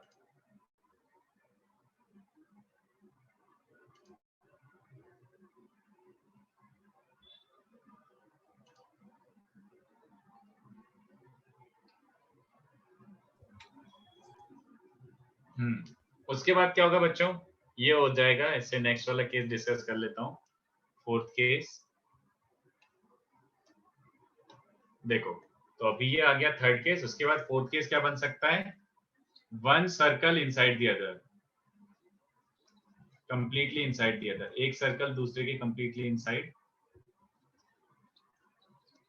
उसके बाद क्या होगा बच्चों, ये हो जाएगा। इससे नेक्स्ट वाला केस डिस्कस कर लेता हूँ। फोर्थ केस देखो, तो अभी ये आ गया थर्ड केस। उसके बाद फोर्थ केस क्या बन सकता है, one circle inside the other, completely inside the other, एक सर्कल दूसरे के कंप्लीटली इनसाइड।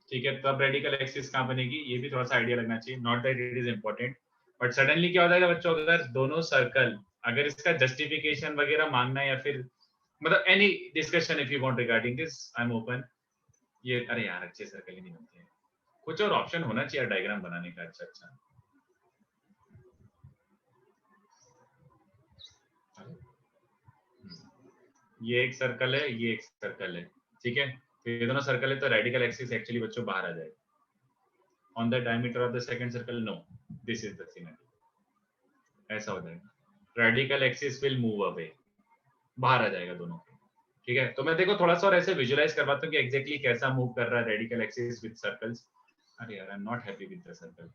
ठीक है, तब रेडिकल एक्सिस कहाँ बनेगी, ये भी थोड़ा सा आइडिया लगना चाहिए, not that it is important, but suddenly क्या हो जाएगा बच्चों, अगर दोनों सर्कल, अगर इसका जस्टिफिकेशन वगैरह मांगना है या फिर मतलब any discussion if you want regarding this, I am open. ये अरे यार अच्छे सर्कल ही नहीं बनते हैं, कुछ और ऑप्शन होना चाहिए डायग्राम बनाने का। अच्छा ये एक सर्कल है, ये एक सर्कल है, ठीक है, तो ये दोनों सर्कल है, तो रेडिकल एक्सिस एक्चुअली बच्चों बाहर आ जाएगा। On the diameter of the second circle, no, this is the scenario, ऐसा हो जाएगा, radical axis will move away, बाहर आ जाएगा दोनों। ठीक है, तो मैं देखो थोड़ा सा और ऐसे विजुअलाइज करवाता हूँ कि एग्जैक्टली कैसा मूव कर रहा है रेडिकल एक्सिस विद सर्कल्स। अरे यार I am not happy with the circle.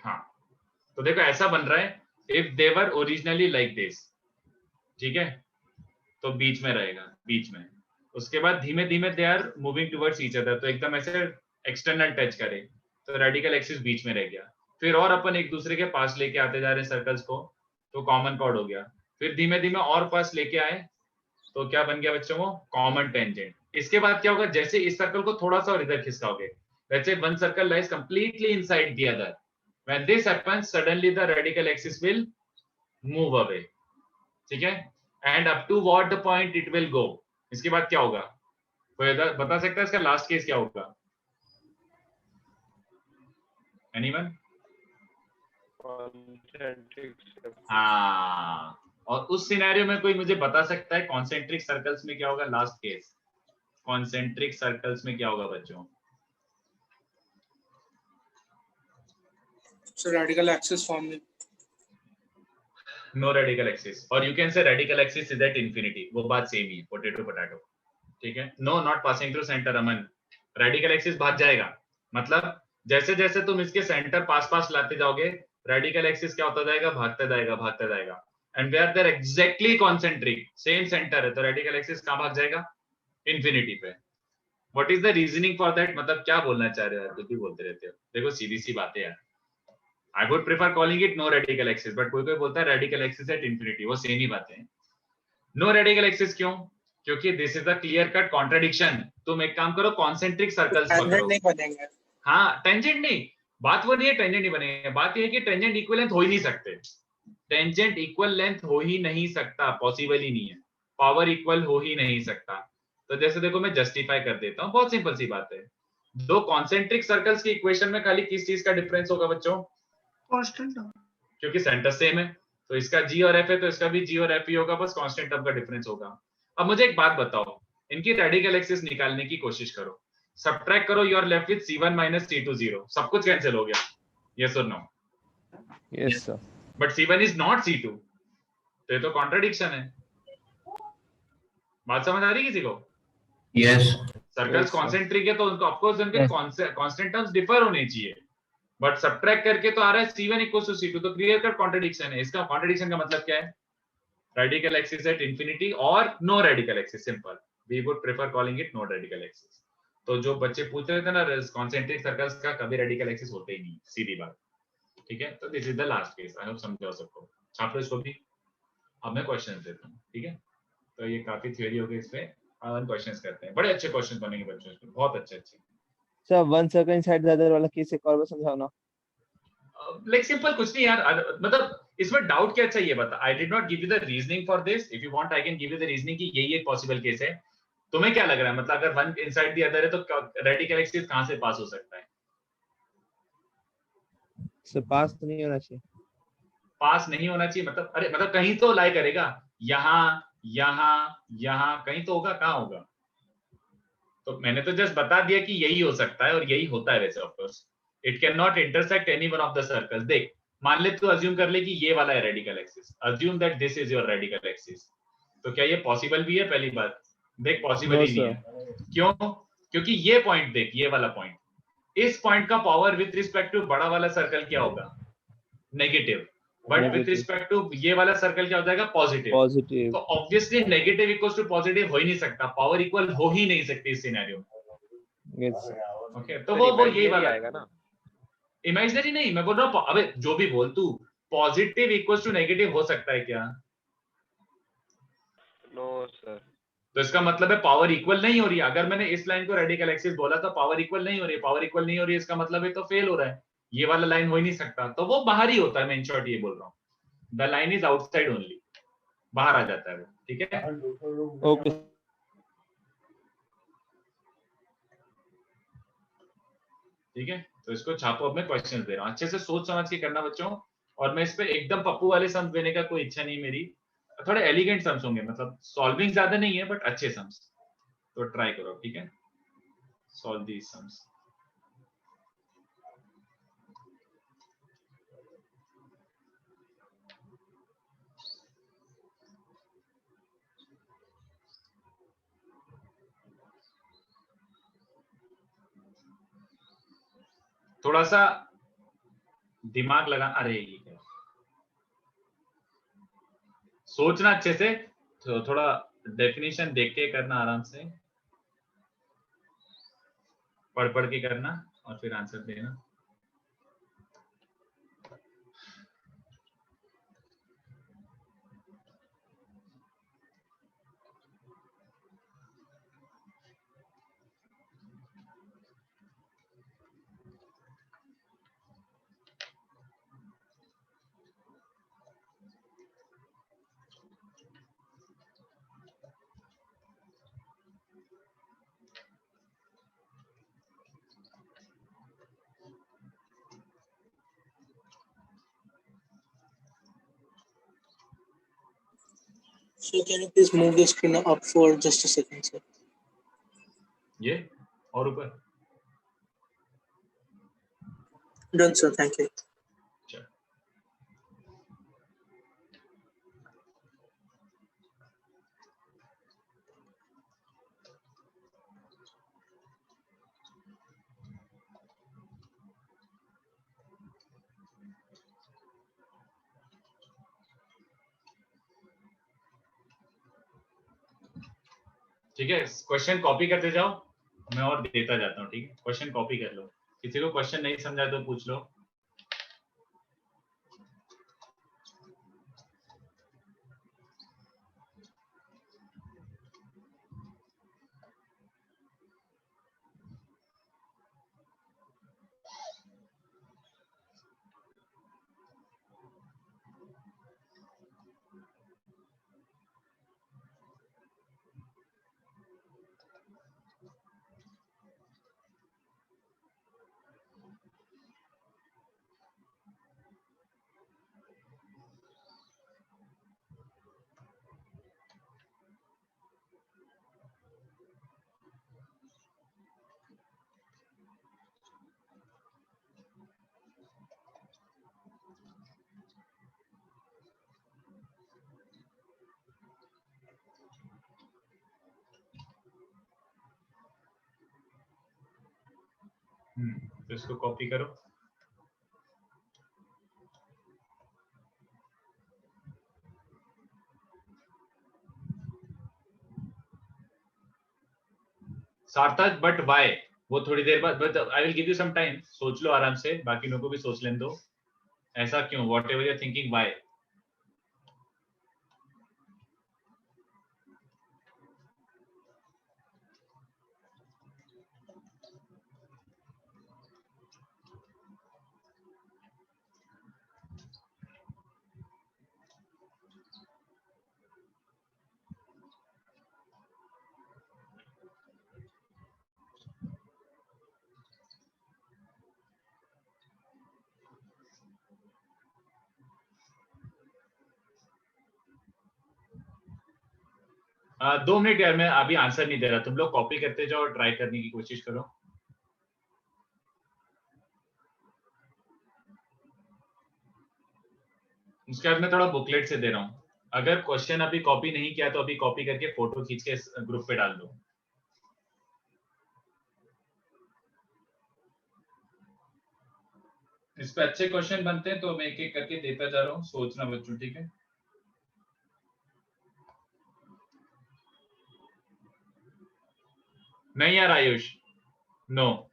हाँ, तो देखो ऐसा बन रहा है, if they were originally like this, ठीक है, तो बीच में रहेगा, बीच में। उसके बाद धीमे धीमे they are moving towards each other, तो एकदम ऐसे एक्सटर्नल टच करे तो रेडिकल एक्सिस बीच में रह गया। फिर और अपन एक दूसरे के पास लेके आते जा रहे हैं सर्कल्स को, तो कॉमन कॉर्ड हो गया। फिर धीमे धीमे और पास लेके आए तो क्या बन गया बच्चों को, कॉमन टेंजेंट। इसके बाद क्या होगा, जैसे इस सर्कल को थोड़ा सा और इधर खिसकाओगे, let's say one circle lies completely inside the other, when this happens suddenly the radical axis will move away, ठीक है, and up to what the point it will go. इसके बाद क्या होगा, कोई बता सकता है इसका लास्ट केस क्या होगा, एनीवन? हाँ, और उस सिनेरियो में कोई मुझे बता सकता है कॉन्सेंट्रिक सर्कल्स में क्या होगा लास्ट केस, कॉन्सेंट्रिक सर्कल्स में क्या होगा बच्चों? So radical axis forming. No radical axis, और you can say radical axis is at infinity, वो बात सेम ही है, पोटैटो पोटैटो, ठीक है। No not passing through centre, Aman, radical axis भाग जाएगा, मतलब जैसे जैसे तुम इसके सेंटर पास पास लाते जाओगे, रेडिकल एक्सिस क्या होता जाएगा, भागता जाएगा, भागता जाएगा, and where they're exactly concentric, same centre है, तो रेडिकल एक्सिस कहाँ भाग जाएगा, इंफिनिटी पे। What is the reasoning for that, मतलब क्या बोलना चाह रहे हो यार, कुछ भी बोलते रहते हो। देखो सीधी सी बातें यार, I would prefer calling it no radical axis, but कोई कोई बोलता है radical axis at infinity, वो सेम ही बातें हैं। No radical axis क्यों? क्योंकि this is a clear cut contradiction। तुम एक काम करो, concentric circles पकड़ो। नहीं बनेंगे। हाँ, tangent नहीं, बात वो नहीं है tangent नहीं बनेंगे, बात ये है कि tangent equal length हो ही नहीं सकते, tangent equal length हो ही नहीं सकता, पॉसिबल ही नहीं है, पावर इक्वल हो ही नहीं सकता। तो जैसे देखो मैं जस्टिफाई कर देता हूँ, बहुत सिंपल सी बात है, दो कॉन्सेंट्रिक सर्कल्स की इक्वेशन में खाली किस चीज का डिफरेंस होगा बच्चों, कांस्टेंट, क्योंकि सेंटर सेम है, तो इसका g और f है तो इसका भी g और f ही होगा, बस कांस्टेंट टर्म का डिफरेंस होगा। अब मुझे एक बात बताओ, इनकी रेडिकल एक्सिस निकालने की कोशिश करो, सबट्रैक्ट करो, you are left with c1 - c2 0, सब कुछ कैंसिल हो गया, यस और no? Yes sir. But c1 is not c2, तो ये तो कॉन्ट्रडिक्शन है। बात समझ आ रही किसी को? यस। सर्कल्स कॉन्सेंट्रिक है तो उनको ऑफ कोर्स उनके कांस्टेंट टर्म्स डिफर होने चाहिए, बट सबट्रैक्ट करके तो आ रहा है c1 = c2, तो क्लियर कट कॉन्ट्रडिक्शन है। इसका कॉन्ट्रडिक्शन का मतलब क्या है, रेडिकल एक्सिस एट इंफिनिटी और no radical axis, simple, we would prefer calling it no radical axis. तो जो बच्चे पूछ रहे थे ना कॉन्सेंट्रिक सर्कल्स का कभी रेडिकल एक्सिस होते ही नहीं, सीधी बात, ठीक है। तो this is the last case, I hope समझो सबको, छाप लो इसको भी। अब मैं क्वेश्चन देता हूँ, ठीक है, तो ये काफी थ्योरी हो गई, इसमें अब क्वेश्चंस करते हैं, बड़े अच्छे क्वेश्चन बनेंगे बच्चों इसमें, बहुत अच्छे अच्छे। Sir one circle inside the other वाला केस एक और बार समझाओ ना। लाइक सिंपल कुछ नहीं यार, मतलब इसमें डाउट क्या चाहिए बता, I did not give you the reasoning for this, if you want I can give you the reasoning कि यही एक पॉसिबल केस है। तुम्हें क्या लग रहा है, मतलब अगर वन इनसाइड द अदर है तो रेडिकल एक्सिस कहां से पास हो सकता है? सर पास तो नहीं होना चाहिए, पास नहीं होना चाहिए मतलब, अरे मतलब कहीं तो लाई करेगा, यहाँ यहाँ यहाँ कहीं तो होगा, कहाँ होगा? तो मैंने तो जस्ट बता दिया कि यही हो सकता है और यही होता है वैसे of course, it can not intersect any one of the circles. देख मान ले तू अज्यूम कर ले कि ये वाला है radical axis, assume that this is your radical axis, तो क्या ये पॉसिबल भी है? पहली बात देख पॉसिबल No, ही नहीं sir. है। क्यों? क्योंकि ये पॉइंट देख, ये वाला पॉइंट, इस पॉइंट का पावर विथ रिस्पेक्ट टू बड़ा वाला सर्कल क्या होगा? Negative. But with Negative. Respect to ये वाला सर्कल क्या हो जाएगा? पॉजिटिव। Positive. तो obviously negative equals to positive हो ही नहीं सकता, पावर इक्वल हो ही नहीं सकती इस सिनेरियो में। Yes, sir. ओके तो वो यही वाला आएगा ना। इमेजिनरी नहीं, मैं बोल रहा हूँ अबे जो भी बोल तू, पॉजिटिव इक्वल्स टू नेगेटिव हो सकता है क्या? No sir. तो इसका मतलब है पावर इक्वल नहीं हो रही है। अगर मैंने इस लाइन को रेडिकल एक्सिस बोला तो पावर इक्वल नहीं हो रही है, पावर इक्वल नहीं हो रही है इसका मतलब है तो फेल हो रहा है, ये वाला लाइन हो ही नहीं सकता, तो वो बाहर ही होता है। मैं इन शॉर्ट ये बोल रहा हूँ, the line is outside only, बाहर आ जाता है वो। ठीक है Okay. ठीक है, तो इसको छापो। अब मैं क्वेश्चंस दे रहा हूँ, अच्छे से सोच समझ के करना बच्चों। और मैं इस पे एकदम पप्पू वाले सम्स देने का कोई इच्छा नहीं मेरी, थोड़े एलिगेंट सम्स होंगे, मतलब सॉल्विंग ज्यादा नहीं है बट अच्छे सम्स, तो ट्राई करो। ठीक है, सॉल्व दीस सम्स। थोड़ा सा दिमाग लगा, अरे ये क्या, सोचना अच्छे से, तो थोड़ा डेफिनेशन देख के करना, आराम से पढ़ पढ़ के करना और फिर आंसर देना। So can you please move the screen up for just a second, sir? ये और ऊपर Done, sir. Thank you. चल। ठीक है, क्वेश्चन कॉपी करते जाओ, मैं और देता जाता हूँ। ठीक है, क्वेश्चन कॉपी कर लो, किसी को क्वेश्चन नहीं समझा तो पूछ लो। तो इसको कॉपी करो। सार्थक बट वाई, वो थोड़ी देर बाद, but I will give you some time, सोच लो आराम से, बाकी लोगों को भी सोच लेने दो। ऐसा क्यों? Whatever you're thinking, why? दो मिनट यार, मैं अभी आंसर नहीं दे रहा, तुम लोग कॉपी करते जाओ और ट्राई करने की कोशिश करो। उसके बाद मैं थोड़ा बुकलेट से दे रहा हूँ। अगर क्वेश्चन अभी कॉपी नहीं किया तो अभी कॉपी करके फोटो खींच के ग्रुप पे डाल दो। इस पे अच्छे क्वेश्चन बनते हैं तो मैं एक एक करके देता जा रहा हूँ, सोचना बच्चों, ठीक है? नहीं यार आयुष, नो।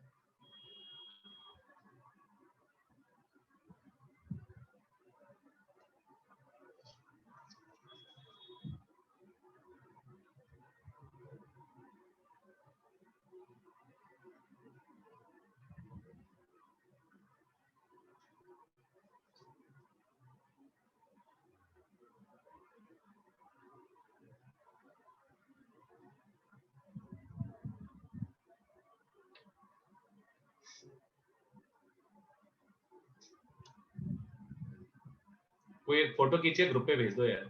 कोई एक फोटो खींचिए ग्रुप पे भेज दो यार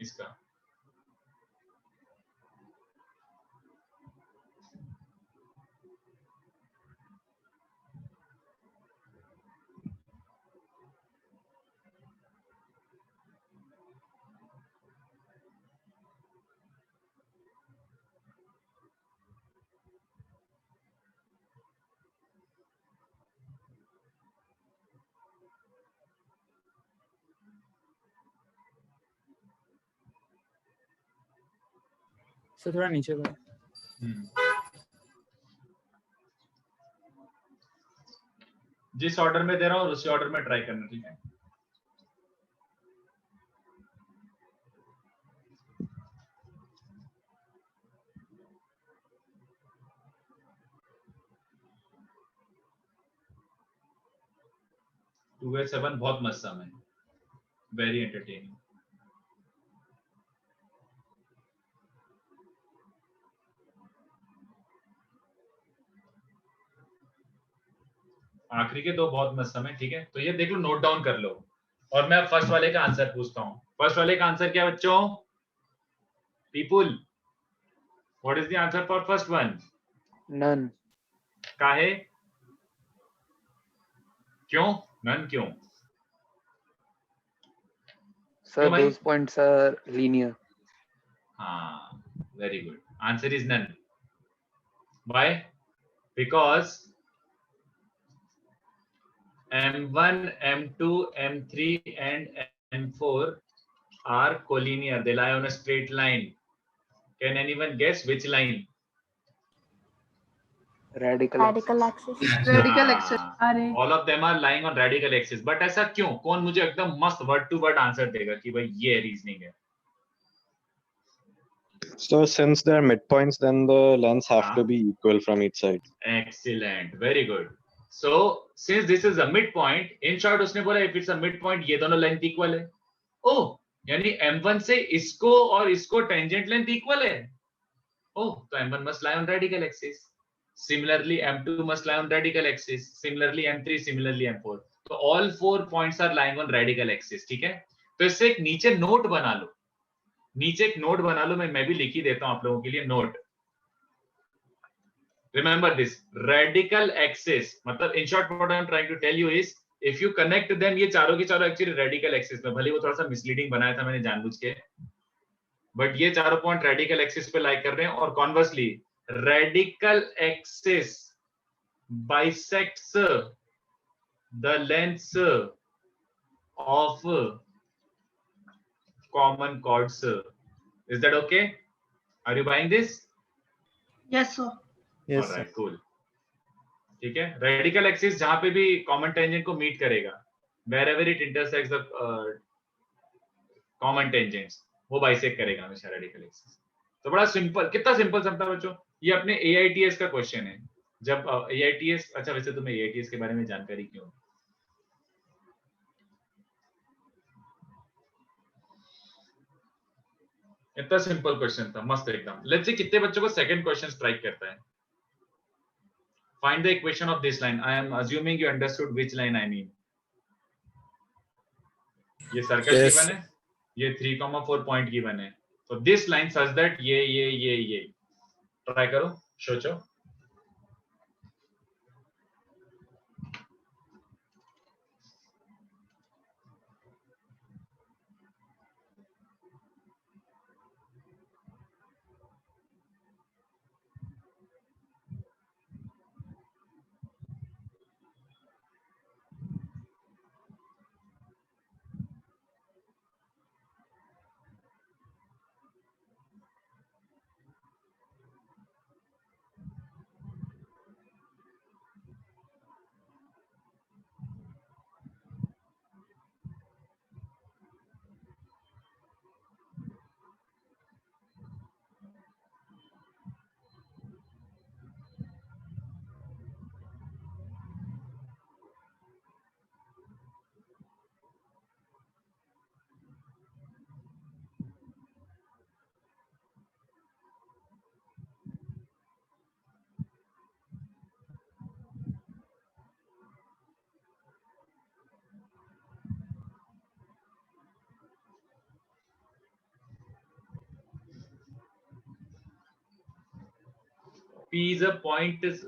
इसका। सर थोड़ा नीचे करो। जिस ऑर्डर में दे रहा हूँ उसी ऑर्डर में ट्राई करना, ठीक है? टू वे 7 बहुत मस्त सम है, वेरी एंटरटेनिंग। आखिरी के दो बहुत मस्त सम है, ठीक है? तो ये देख लो, नोट डाउन कर लो। और मैं फर्स्ट वाले का आंसर पूछता हूँ। फर्स्ट वाले का आंसर क्या है बच्चों? People, what is the answer for first one? None. काहे? क्यों? नन क्यों? Sir, क्यों भाई? those points are linear. हाँ, very good. Answer is none. Why? Because M1, M2, M3 and M4 are collinear. They lie on a straight line. Can anyone guess which line? Radical Radical axis. Radical axis. हाँ, all of them are lying on radical axis. But ऐसा क्यों? कौन मुझे एकदम मस्त word to word answer देगा कि भाई ये reasoning है? So since they're midpoints, then the lengths have to हाँ. be equal from each side. Excellent, very good. So since this is a midpoint, in short उसने बोला if it's a midpoint ये दोनों length equal है. Oh, यानी M1 से इसको और इसको tangent length equal है. Oh, तो M1 must lie on radical axis. Similarly, M2 must lie on radical axis. Similarly, M3, similarly M4. तो all 4 points are lying on radical axis, ठीक है? तो इससे एक नीचे नोट बना लो. नीचे एक नोट बना लो, मैं भी लिख ही देता हूं आप लोगों के लिए note. Remember this, radical axis मतलब in short what I am trying to tell you is if you connect them, ये चारों के चारों एक्चुअली रेडिकल एक्सिस में, भले वो थोड़ा सा मिसलीडिंग बनाया था मैंने जानबूझ के, बट ये चारों पॉइंट रेडिकल एक्सिस पे लाई कर रहे हैं. और conversely radical axis bisects the lengths of common chords. Is that okay? Are you buying this? Yes, sir. Yes, Alright, sir. cool. ठीक है, रेडिकल एक्सिस जहां पे भी कॉमन टेंजेंट को मीट करेगा, wherever it intersects the common tangents, वो बाइसेक्ट करेगा हमेशा रेडिकल एक्सिस. तो बड़ा सिंपल, कितना सिंपल समझता बच्चों? ये अपने AITS का क्वेश्चन है. जब AITS, अच्छा वैसे तुम्हें AITS के बारे में जानकारी क्यों? इतना सिंपल क्वेश्चन था, मस्त एकदम. लेट्स सी कितने बच्चों को सेकंड क्वेश्चन स्ट्राइक करता है. Find the equation of this line. I am assuming you understood which line I mean. ये सर्कल Yes. गिवन है, ये 3,4 पॉइंट गिवन है. तो दिस लाइन सच दैट ये ट्राई करो, सोचो. P is a point is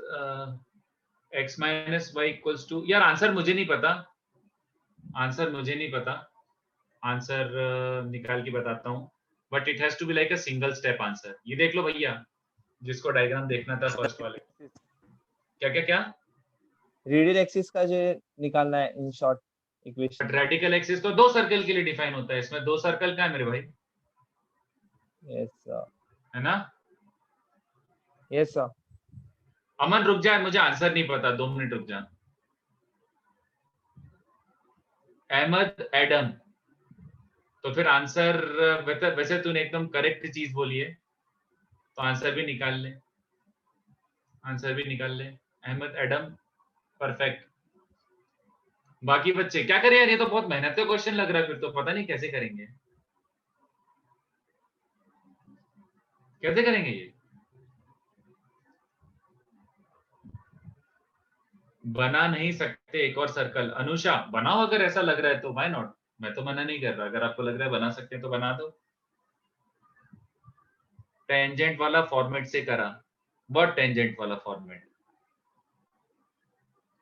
x minus y equals to, यार आंसर मुझे नहीं पता, आंसर मुझे नहीं पता, आंसर निकाल के बताता हूँ, but it has to be like a single step answer. ये देख लो भैया, जिसको डायग्राम देखना था फर्स्ट वाले, क्या क्या क्या रेडियल एक्सिस का जो निकालना है in short equation. Radical axis तो दो सर्कल के लिए डिफाइन होता है, इसमें दो सर्कल कहाँ है मेरे भाई? यस सर, है ना? Yes sir. अमन रुक जा, मुझे आंसर नहीं पता, 2 मिनट रुक जा। अहमद एडम, तो फिर आंसर वैसे तूने एकदम करेक्ट चीज बोली है, तो आंसर भी निकाल ले, आंसर भी निकाल ले। Ahmad Adam, perfect. बाकी बच्चे क्या करें यार, ये तो बहुत मेहनत का क्वेश्चन लग रहा है, फिर तो पता नहीं कैसे करेंगे, कैसे करेंगे ये? बना नहीं सकते एक और सर्कल? अनुषा बनाओ, अगर ऐसा लग रहा है तो व्हाई नॉट, मैं तो मना नहीं कर रहा, अगर आपको लग रहा है बना सकते हैं तो बना दो। टेंजेंट वाला फॉर्मेट से करा, व्हाट टेंजेंट वाला फॉर्मेट?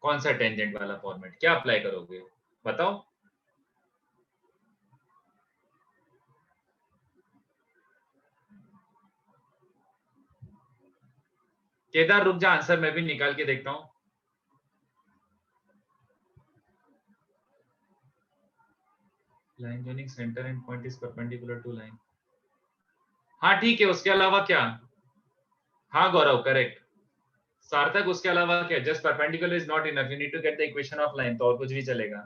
कौन सा टेंजेंट वाला फॉर्मेट, क्या अप्लाई करोगे बताओ? केदार रुक जा, आंसर मैं भी निकाल के देखता हूं। Line joining center and point is perpendicular to line, हाँ ठीक है, उसके अलावा क्या? हाँ गौरव करेक्ट। सार्थक उसके अलावा क्या? Just perpendicular is not enough, you need to get the equation of line, तो और कुछ भी चलेगा?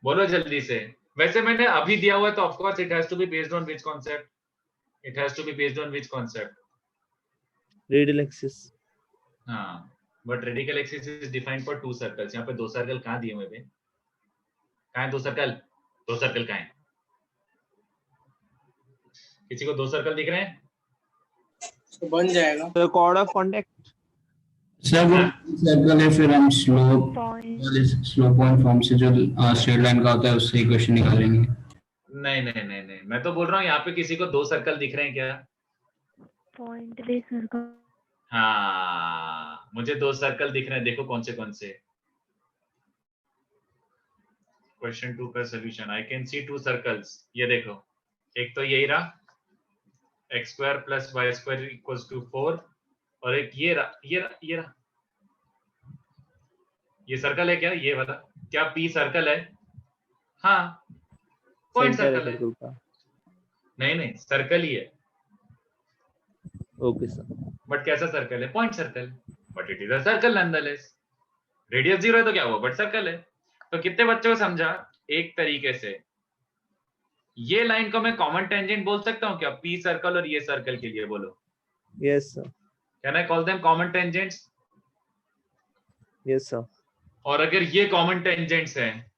बोलो जल्दी से। वैसे मैंने अभी दिया हुआ है, तो of course it has to be based on which concept? It has to be based on which concept? Radial axis. हाँ, but radical axis is defined for 2 circles. यहाँ पे 2 सर्कल कहाँ दिए हुए हैं? कहाँ है 2 सर्कल? 2 सर्कल कहाँ है? किसी को 2 सर्कल दिख रहे हैं? तो बन जाएगा। तो कॉर्ड ऑफ कांटेक्ट सर वो सर्कल है, फिर हम स्लोप वाले स्लोप पॉइंट फॉर्म से जो स्ट्रेट लाइन का होता है उससे इक्वेशन निकालेंगे। नहीं नहीं नहीं नहीं, मैं तो बोल रहा हूँ यहाँ पे किसी को 2 सर्कल दिख रहे हैं क्या? Point base circle. हाँ, मुझे 2 सर्कल दिख रहे हैं, देखो कौन से। क्वेश्चन 2 का solution, I can see 2 circles. ये देखो, एक तो यही रहा x² + y² = 4, और एक ये रहा। ये सर्कल है क्या? ये बता, क्या P सर्कल है? हाँ, पॉइंट सर्कल है। नहीं सर्कल ही है। Okay sir. बट कैसा सर्कल है? Point circle, but it is a circle nonetheless. Radius 0 है तो क्या हुआ, बट सर्कल है। तो कितने बच्चों को समझा? एक तरीके से ये लाइन को मैं कॉमन टेंजेंट बोल सकता हूँ क्या? P सर्कल और ये सर्कल के लिए बोलो। Yes sir. Can I call them common tangents? Yes sir. और अगर ये कॉमन टेंजेंट्स हैं,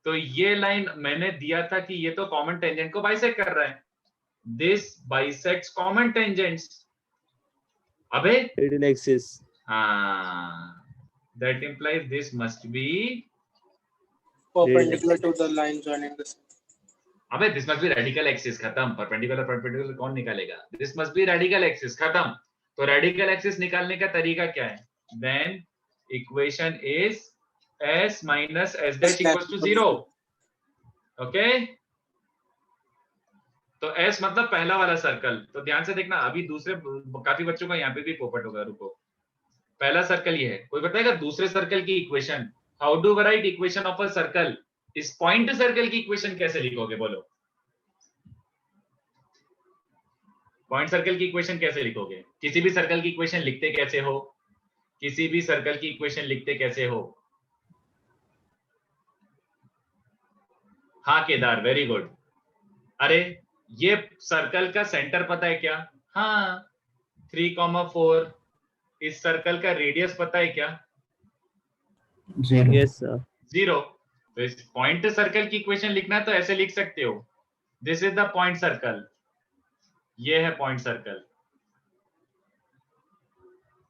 तो ये लाइन मैंने दिया था कि ये तो कॉमन टेंजेंट को बाइसेक्ट कर रहा है। This bisects common tangents. अबे रेडियल एक्सिस। हाँ, that implies this must be perpendicular to the line joining the center. अबे this must be radical axis, खत्म। perpendicular कौन निकालेगा? this must be radical axis, खत्म। तो radical axis निकालने का तरीका क्या है? then equation is s minus s dash equals to 0, okay? तो s मतलब पहला वाला सर्कल। तो ध्यान से देखना, अभी दूसरे काफी बच्चों का यहाँ पे भी पोपट होगा, रुको। पहला सर्कल ये है, कोई बताएगा दूसरे सर्कल की equation? How do we write equation of a circle? इस पॉइंट सर्कल की इक्वेशन कैसे लिखोगे बोलो? पॉइंट सर्कल की इक्वेशन कैसे लिखोगे? किसी भी सर्कल की इक्वेशन लिखते कैसे हो? किसी भी सर्कल की इक्वेशन लिखते कैसे हो? हाँ केदार, वेरी गुड। अरे ये सर्कल का सेंटर पता है क्या? हाँ, 3,4। इस सर्कल का रेडियस पता है क्या? 0। Yes sir. 0। तो इस पॉइंट सर्कल की इक्वेशन लिखना है तो ऐसे लिख सकते हो, this is the point circle, ये है पॉइंट सर्कल।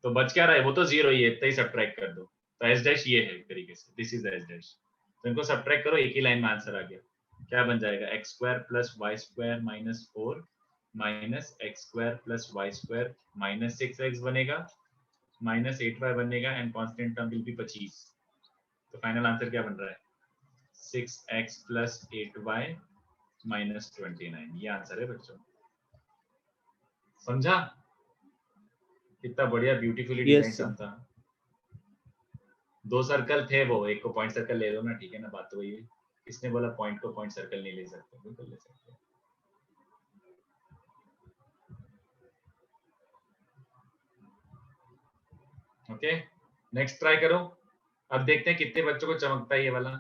तो बच क्या रहा है? वो तो 0 ही है, इतना ही सब्ट्रैक्ट कर दो। तो एस डैश ये है एक तरीके से, दिस इज एस डैश। तो इनको सब्ट्रैक्ट करो, एक ही लाइन में आंसर आ गया। क्या बन जाएगा? x² + y² - 4 minus x square plus y square minus 6x बनेगा, माइनस 8y बनेगा and constant term will be 25। तो फाइनल आंसर क्या बन रहा है? 6x plus 8y minus 29। ये आंसर है बच्चों। समझा कितना बढ़िया ब्यूटीफुली Yes, डिजाइन sir. सम था। 2 सर्कल थे, वो एक को पॉइंट सर्कल ले लो ना, ठीक है ना, बात तो वही है। किसने बोला पॉइंट को पॉइंट सर्कल नहीं ले सकते? बिल्कुल ले सकते हैं। ओके नेक्स्ट ट्राई करो। अब देखते हैं कितने बच्चों को चमकता है ये वाला।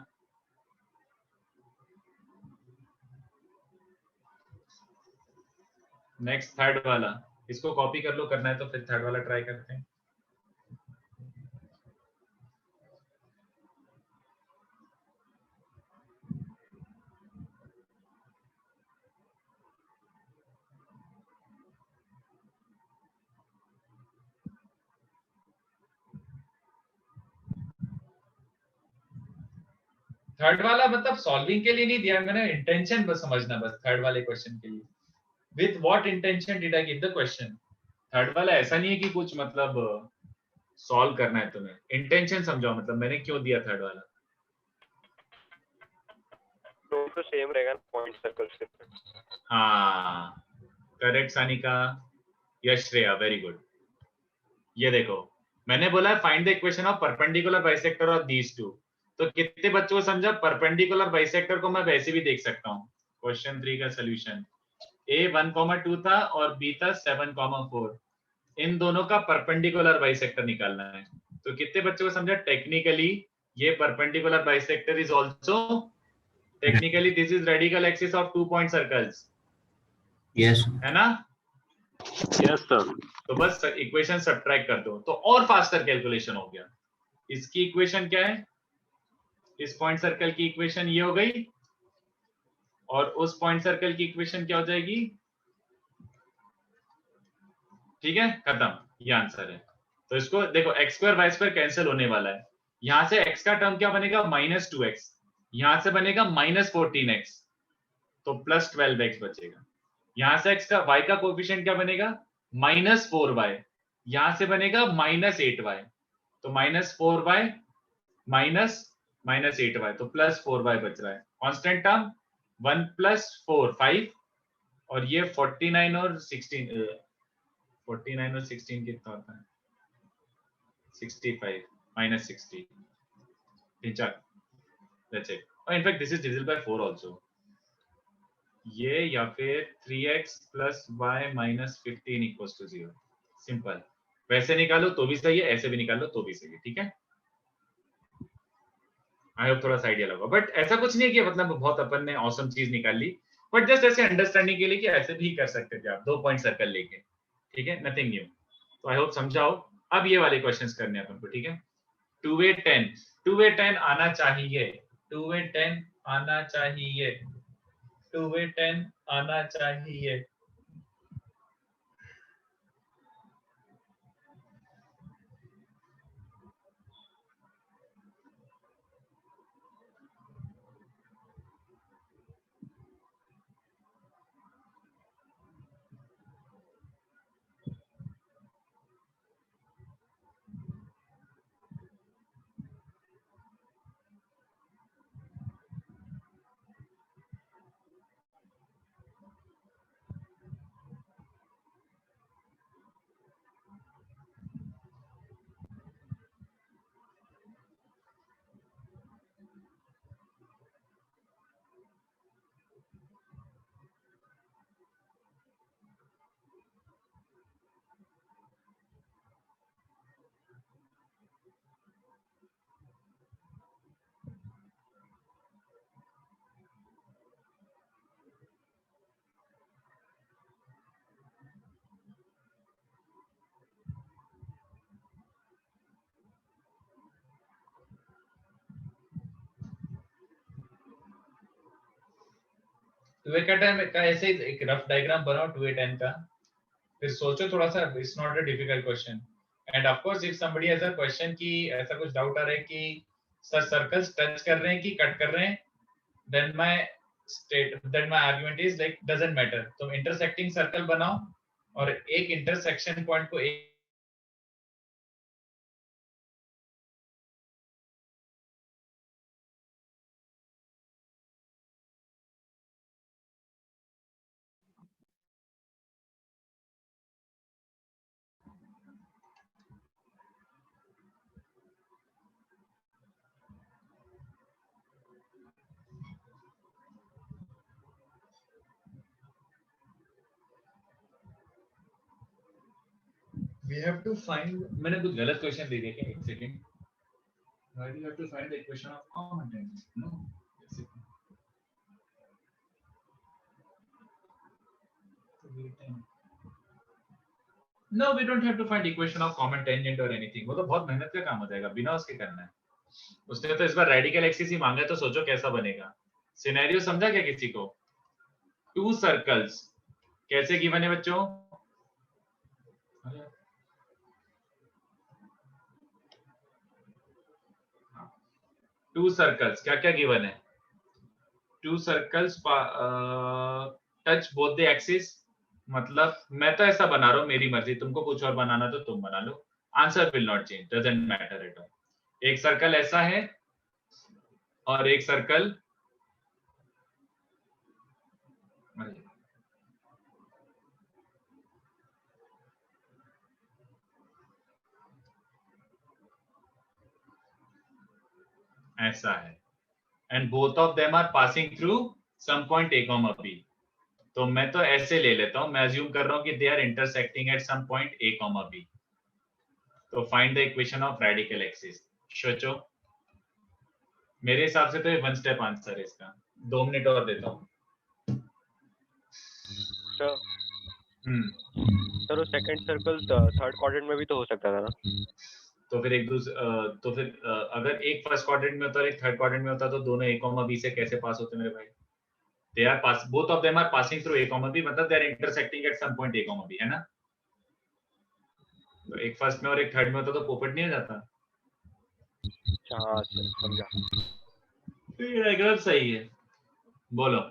नेक्स्ट थर्ड वाला, इसको कॉपी कर लो, करना है तो फिर थर्ड वाला ट्राई करते हैं। थर्ड वाला मतलब सॉल्विंग के लिए नहीं दिया मैंने, इंटेंशन बस समझना, बस थर्ड वाले क्वेश्चन के लिए। With what intention did I give the question. Third वाला ऐसा नहीं है कि कुछ मतलब सॉल्व करना है तुम्हें, इंटेंशन समझाओ, मतलब मैंने क्यों दिया थर्ड वाला। तो सेम रहेगा पॉइंट सर्कल से। हाँ करेक्ट सानिका, यश श्रेया, वेरी गुड। ये देखो मैंने बोला find the equation of perpendicular bisector of these two. तो कितने बच्चों को समझा? परपेंडिकुलर बाइसेक्टर को मैं वैसे भी देख सकता हूँ। क्वेश्चन 3 का सोल्यूशन A 1,2 था और B था 7,4। इन दोनों का परपेंडिकुलर बाइसेक्टर निकालना है। तो कितने बच्चों को समझा? टेक्निकली ये perpendicular bisector is also, technically this is radical axis of 2 point circles. Yes. है ना? Yes, sir. तो बस इक्वेशन सब्ट्रैक्ट कर दो तो और फास्टर कैलकुलेशन हो गया। इसकी इक्वेशन क्या है? इस पॉइंट सर्कल की इक्वेशन ये हो गई और उस पॉइंट सर्कल की इक्वेशन क्या हो जाएगी? ठीक है, खत्म, ये आंसर है। तो इसको देखो x square y square cancel होने वाला है। यहां से x का टर्म क्या बनेगा? -2x। यहां से बनेगा -14x, तो +12x बचेगा। यहां से x का y का कोएफिशिएंट क्या बनेगा? -4y। यहां से बनेगा -8y, तो -4y -8y, तो +4y बच रहा है। कांस्टेंट टर्म 1 + 4 5, और ये 49 और 16 49 और 16 कितना होता है? 65 -60 ठीक। That's it. और in fact this is divisible by 4 also. ये या फिर 3x + y - 15 = 0। सिंपल, वैसे निकालो तो भी सही है, ऐसे भी निकालो तो भी सही है, ठीक है। आई होप थोड़ा सा आइडिया लगा, बट ऐसा कुछ नहीं है कि मतलब बहुत अपन ने ऑसम चीज निकाल ली, बट जस्ट ऐसे अंडरस्टैंडिंग के लिए कि ऐसे भी कर सकते थे आप 2 पॉइंट सर्कल लेके, ठीक है, नथिंग न्यू। तो आई होप समझाओ। अब ये वाले क्वेश्चंस करने हैं अपन को, ठीक है। 2 वे 10 आना चाहिए, 2 वे 10 आना चाहिए, 2 वे 10 आना चाहिए। टू ए का ऐसे एक रफ डायग्राम बनाओ 2 ए 10 का, फिर सोचो थोड़ा सा, it's not a difficult question. End of course if somebody has a question कि ऐसा कुछ डाउट आ रहा है कि सर सर्कल्स टच कर रहे हैं कि कट कर रहे हैं, then my state that my argument is like doesn't matter. तुम intersecting circle बनाओ और एक intersection point को एक we have to find मैंने कुछ गलत क्वेश्चन दे दिया क्या एक second why do you have to find the equation of common tangent no no we don't have to find equation of common tangent or anything वो तो बहुत मेहनत का काम हो जाएगा बिना उसके करना है उसने तो इस बार रेडिकल एक्सिस ही मांगा है तो सोचो कैसा बनेगा सिनेरियो समझा क्या किसी को टू सर्कल्स कैसे गिवन है बच्चों टू सर्कल्स क्या क्या गिवन है to circles touch both the axis मतलब मैं तो ऐसा बना रहा हूं मेरी मर्जी तुमको कुछ और बनाना तो तुम बना लो answer will not change doesn't matter at all एक सर्कल ऐसा है और एक सर्कल ऐसा है and both of them are passing through some point a, b तो मैं तो ऐसे ले लेता हूं मैं अज्यूम कर रहा हूं कि they are intersecting at some point a, b तो find the equation of radical axis सोचो मेरे हिसाब से तो ये वन स्टेप आंसर है इसका 2 मिनट और देता हूं सर वो सेकंड सर्कल थर्ड क्वाड्रेंट में भी तो हो सकता था ना तो फिर तो फिर अगर एक फर्स्ट क्वाड्रेंट में होता और एक थर्ड क्वाड्रेंट में होता तो दोनों a, b से कैसे पास होते मेरे भाई they are pass both of them are passing through a, b मतलब they are intersecting at some point a, b है ना तो एक फर्स्ट में और एक थर्ड में होता तो पोपट नहीं हो जाता हाँ सर समझा ये डायग्राम सही है बोलो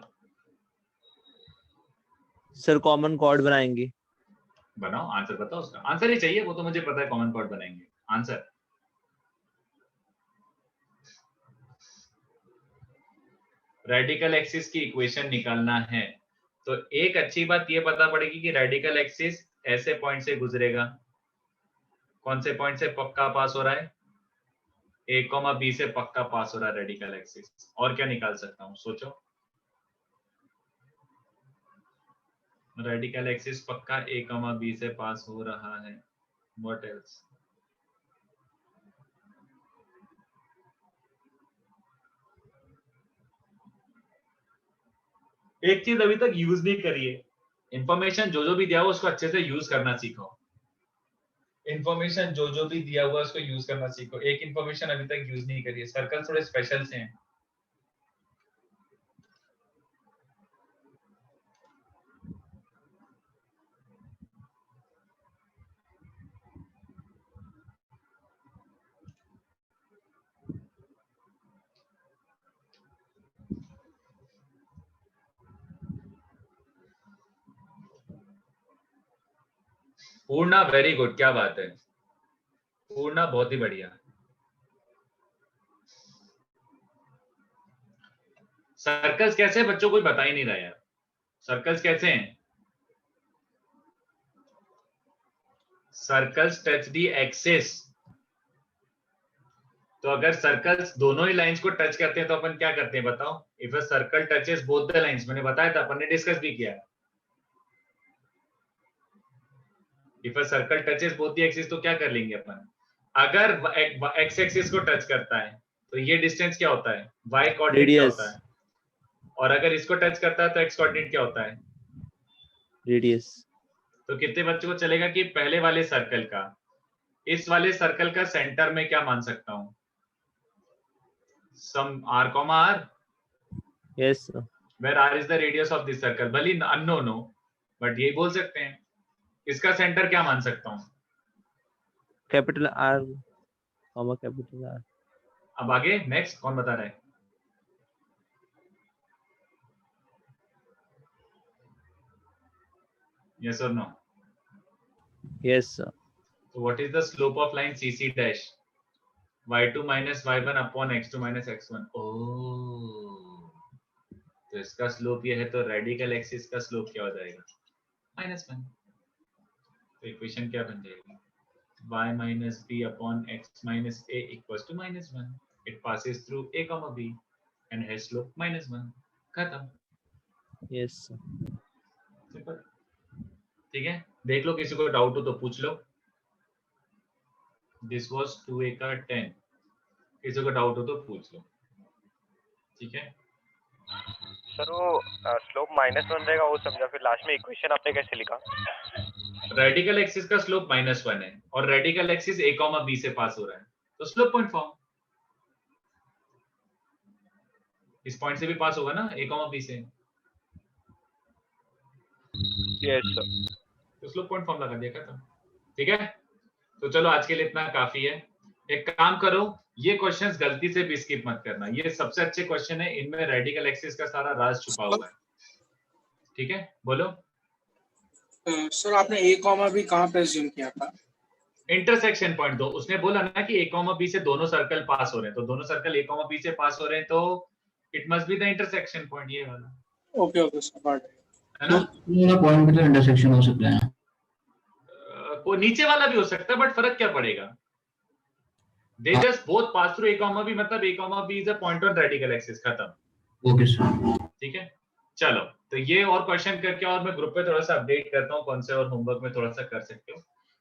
सर कॉमन कॉर्ड बनाएंगे बनाओ आंसर बताओ उसका आंसर ही चाहिए वो तो मुझे पता है कॉमन कॉर्ड बनाएंगे आंसर रेडिकल एक्सिस की इक्वेशन निकालना है तो एक अच्छी बात ये पता पड़ेगी कि रेडिकल एक्सिस ऐसे पॉइंट से गुजरेगा कौन से पॉइंट से पक्का पास हो रहा है a, b से पक्का पास हो रहा है रेडिकल एक्सिस और क्या निकाल सकता हूं सोचो रेडिकल एक्सिस पक्का a, b से पास हो रहा है व्हाट एल्स एक चीज अभी तक यूज नहीं करी है इंफॉर्मेशन जो भी दिया हुआ उसको अच्छे से यूज करना सीखो इंफॉर्मेशन जो भी दिया हुआ उसको यूज करना सीखो एक इंफॉर्मेशन अभी तक यूज नहीं करी है सर्कल थोड़े स्पेशल से हैं पूर्णा वेरी गुड क्या बात है पूर्णा बहुत ही बढ़िया सर्कल्स कैसे बच्चों कोई बता ही नहीं रहा यार सर्कल्स कैसे हैं सर्कल्स टच दी एक्सिस तो अगर सर्कल्स दोनों ही लाइंस को टच करते हैं तो अपन क्या करते हैं बताओ if a circle touches both the lines मैंने बताया था अपन ने डिस्कस भी किया if a circle touches both the axis तो क्या कर लेंगे अपन अगर एक्स एक्सिस को टच करता है तो ये डिस्टेंस क्या होता है y कोऑर्डिनेट क्या होता है और अगर इसको टच करता है तो x कोऑर्डिनेट क्या होता है रेडियस तो कितने बच्चों को चलेगा कि पहले वाले सर्कल का इस वाले सर्कल का सेंटर में क्या मान सकता हूं सम r, r yes sir where r is the radius of this circle भले unknown हो बट ये बोल सकते हैं इसका सेंटर क्या मान सकता हूं capital R comma capital R अब आगे नेक्स्ट कौन बता रहा है Yes or no? Yes, sir. So what is the slope of line CC dash? y2 minus y1 upon x2 minus x1. Oh, तो इसका स्लोप ये है, तो रेडिकल एक्सिस का स्लोप क्या हो जाएगा? -1. तो इक्वेशन क्या बन जाएगी? y minus b upon x minus a equals to -1. It passes through a comma b and has slope -1. खत्म. Yes, sir. सिंपल. ठीक है, देख लो, किसी को डाउट हो तो पूछ लो. दिस वाज 2a का 10. किसी को डाउट हो तो पूछ लो. ठीक है. सर वो स्लोप -1 रहेगा, वो समझा. फिर लास्ट में इक्वेशन आपने कैसे लिखा? रेडिकल एक्सिस का स्लोप -1 है और रेडिकल एक्सिस a, b से पास हो रहा है, तो स्लोप पॉइंट फॉर्म. इस पॉइंट से भी पास होगा ना, a, b से. Yes sir. तो स्लोप पॉइंट फॉर्म लगा दिया, खत्म. ठीक है, तो चलो आज के लिए इतना काफी है. एक काम करो, ये क्वेश्चंस गलती से भी स्किप मत करना. ये सबसे अच्छे क्वेश्चन है, इनमें रेडिकल एक्सिस का सारा राज छुपा हुआ है. ठीक है, बोलो. सर आपने a, b कहाँ पे अज्यूम किया था? इंटरसेक्शन पॉइंट दो. उसने बोला ना कि a, b से दोनों सर्कल पास हो रहे हैं, तो दोनों सर्कल a, b से पास हो रहे हैं, तो it must be the intersection point, ये वाला. Okay okay sir, got it. है ना? ये पॉइंट पे तो इंटरसेक्शन हो सकता है ना. वो नीचे वाला भी हो सकता है, बट फर्क क्या पड़ेगा? They just both pass through a, b, मतलब a, b is a point on radical axis. खत्म. Okay sir. ठीक है, चलो. तो ये और क्वेश्चन करके और मैं ग्रुप पे थोड़ा सा अपडेट करता हूँ कौन से और होमवर्क में थोड़ा सा कर सकते हो,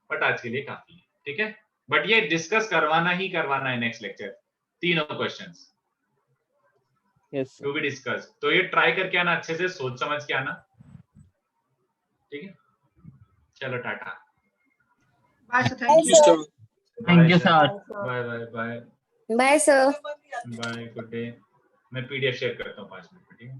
बट आज के लिए काफी है. ठीक है, बट ये डिस्कस करवाना ही करवाना है नेक्स्ट लेक्चर. तीनों questions Yes, sir. To be discuss. तो ये ट्राई करके आना, अच्छे से सोच समझ के आना. ठीक है, चलो टाटा. Bye, sir. Thank you. Sir. Thank you, sir. Bye bye bye bye sir. Bye. Good day. मैं पीडीएफ शेयर करता हूँ 5 मिनट में. ठीक है.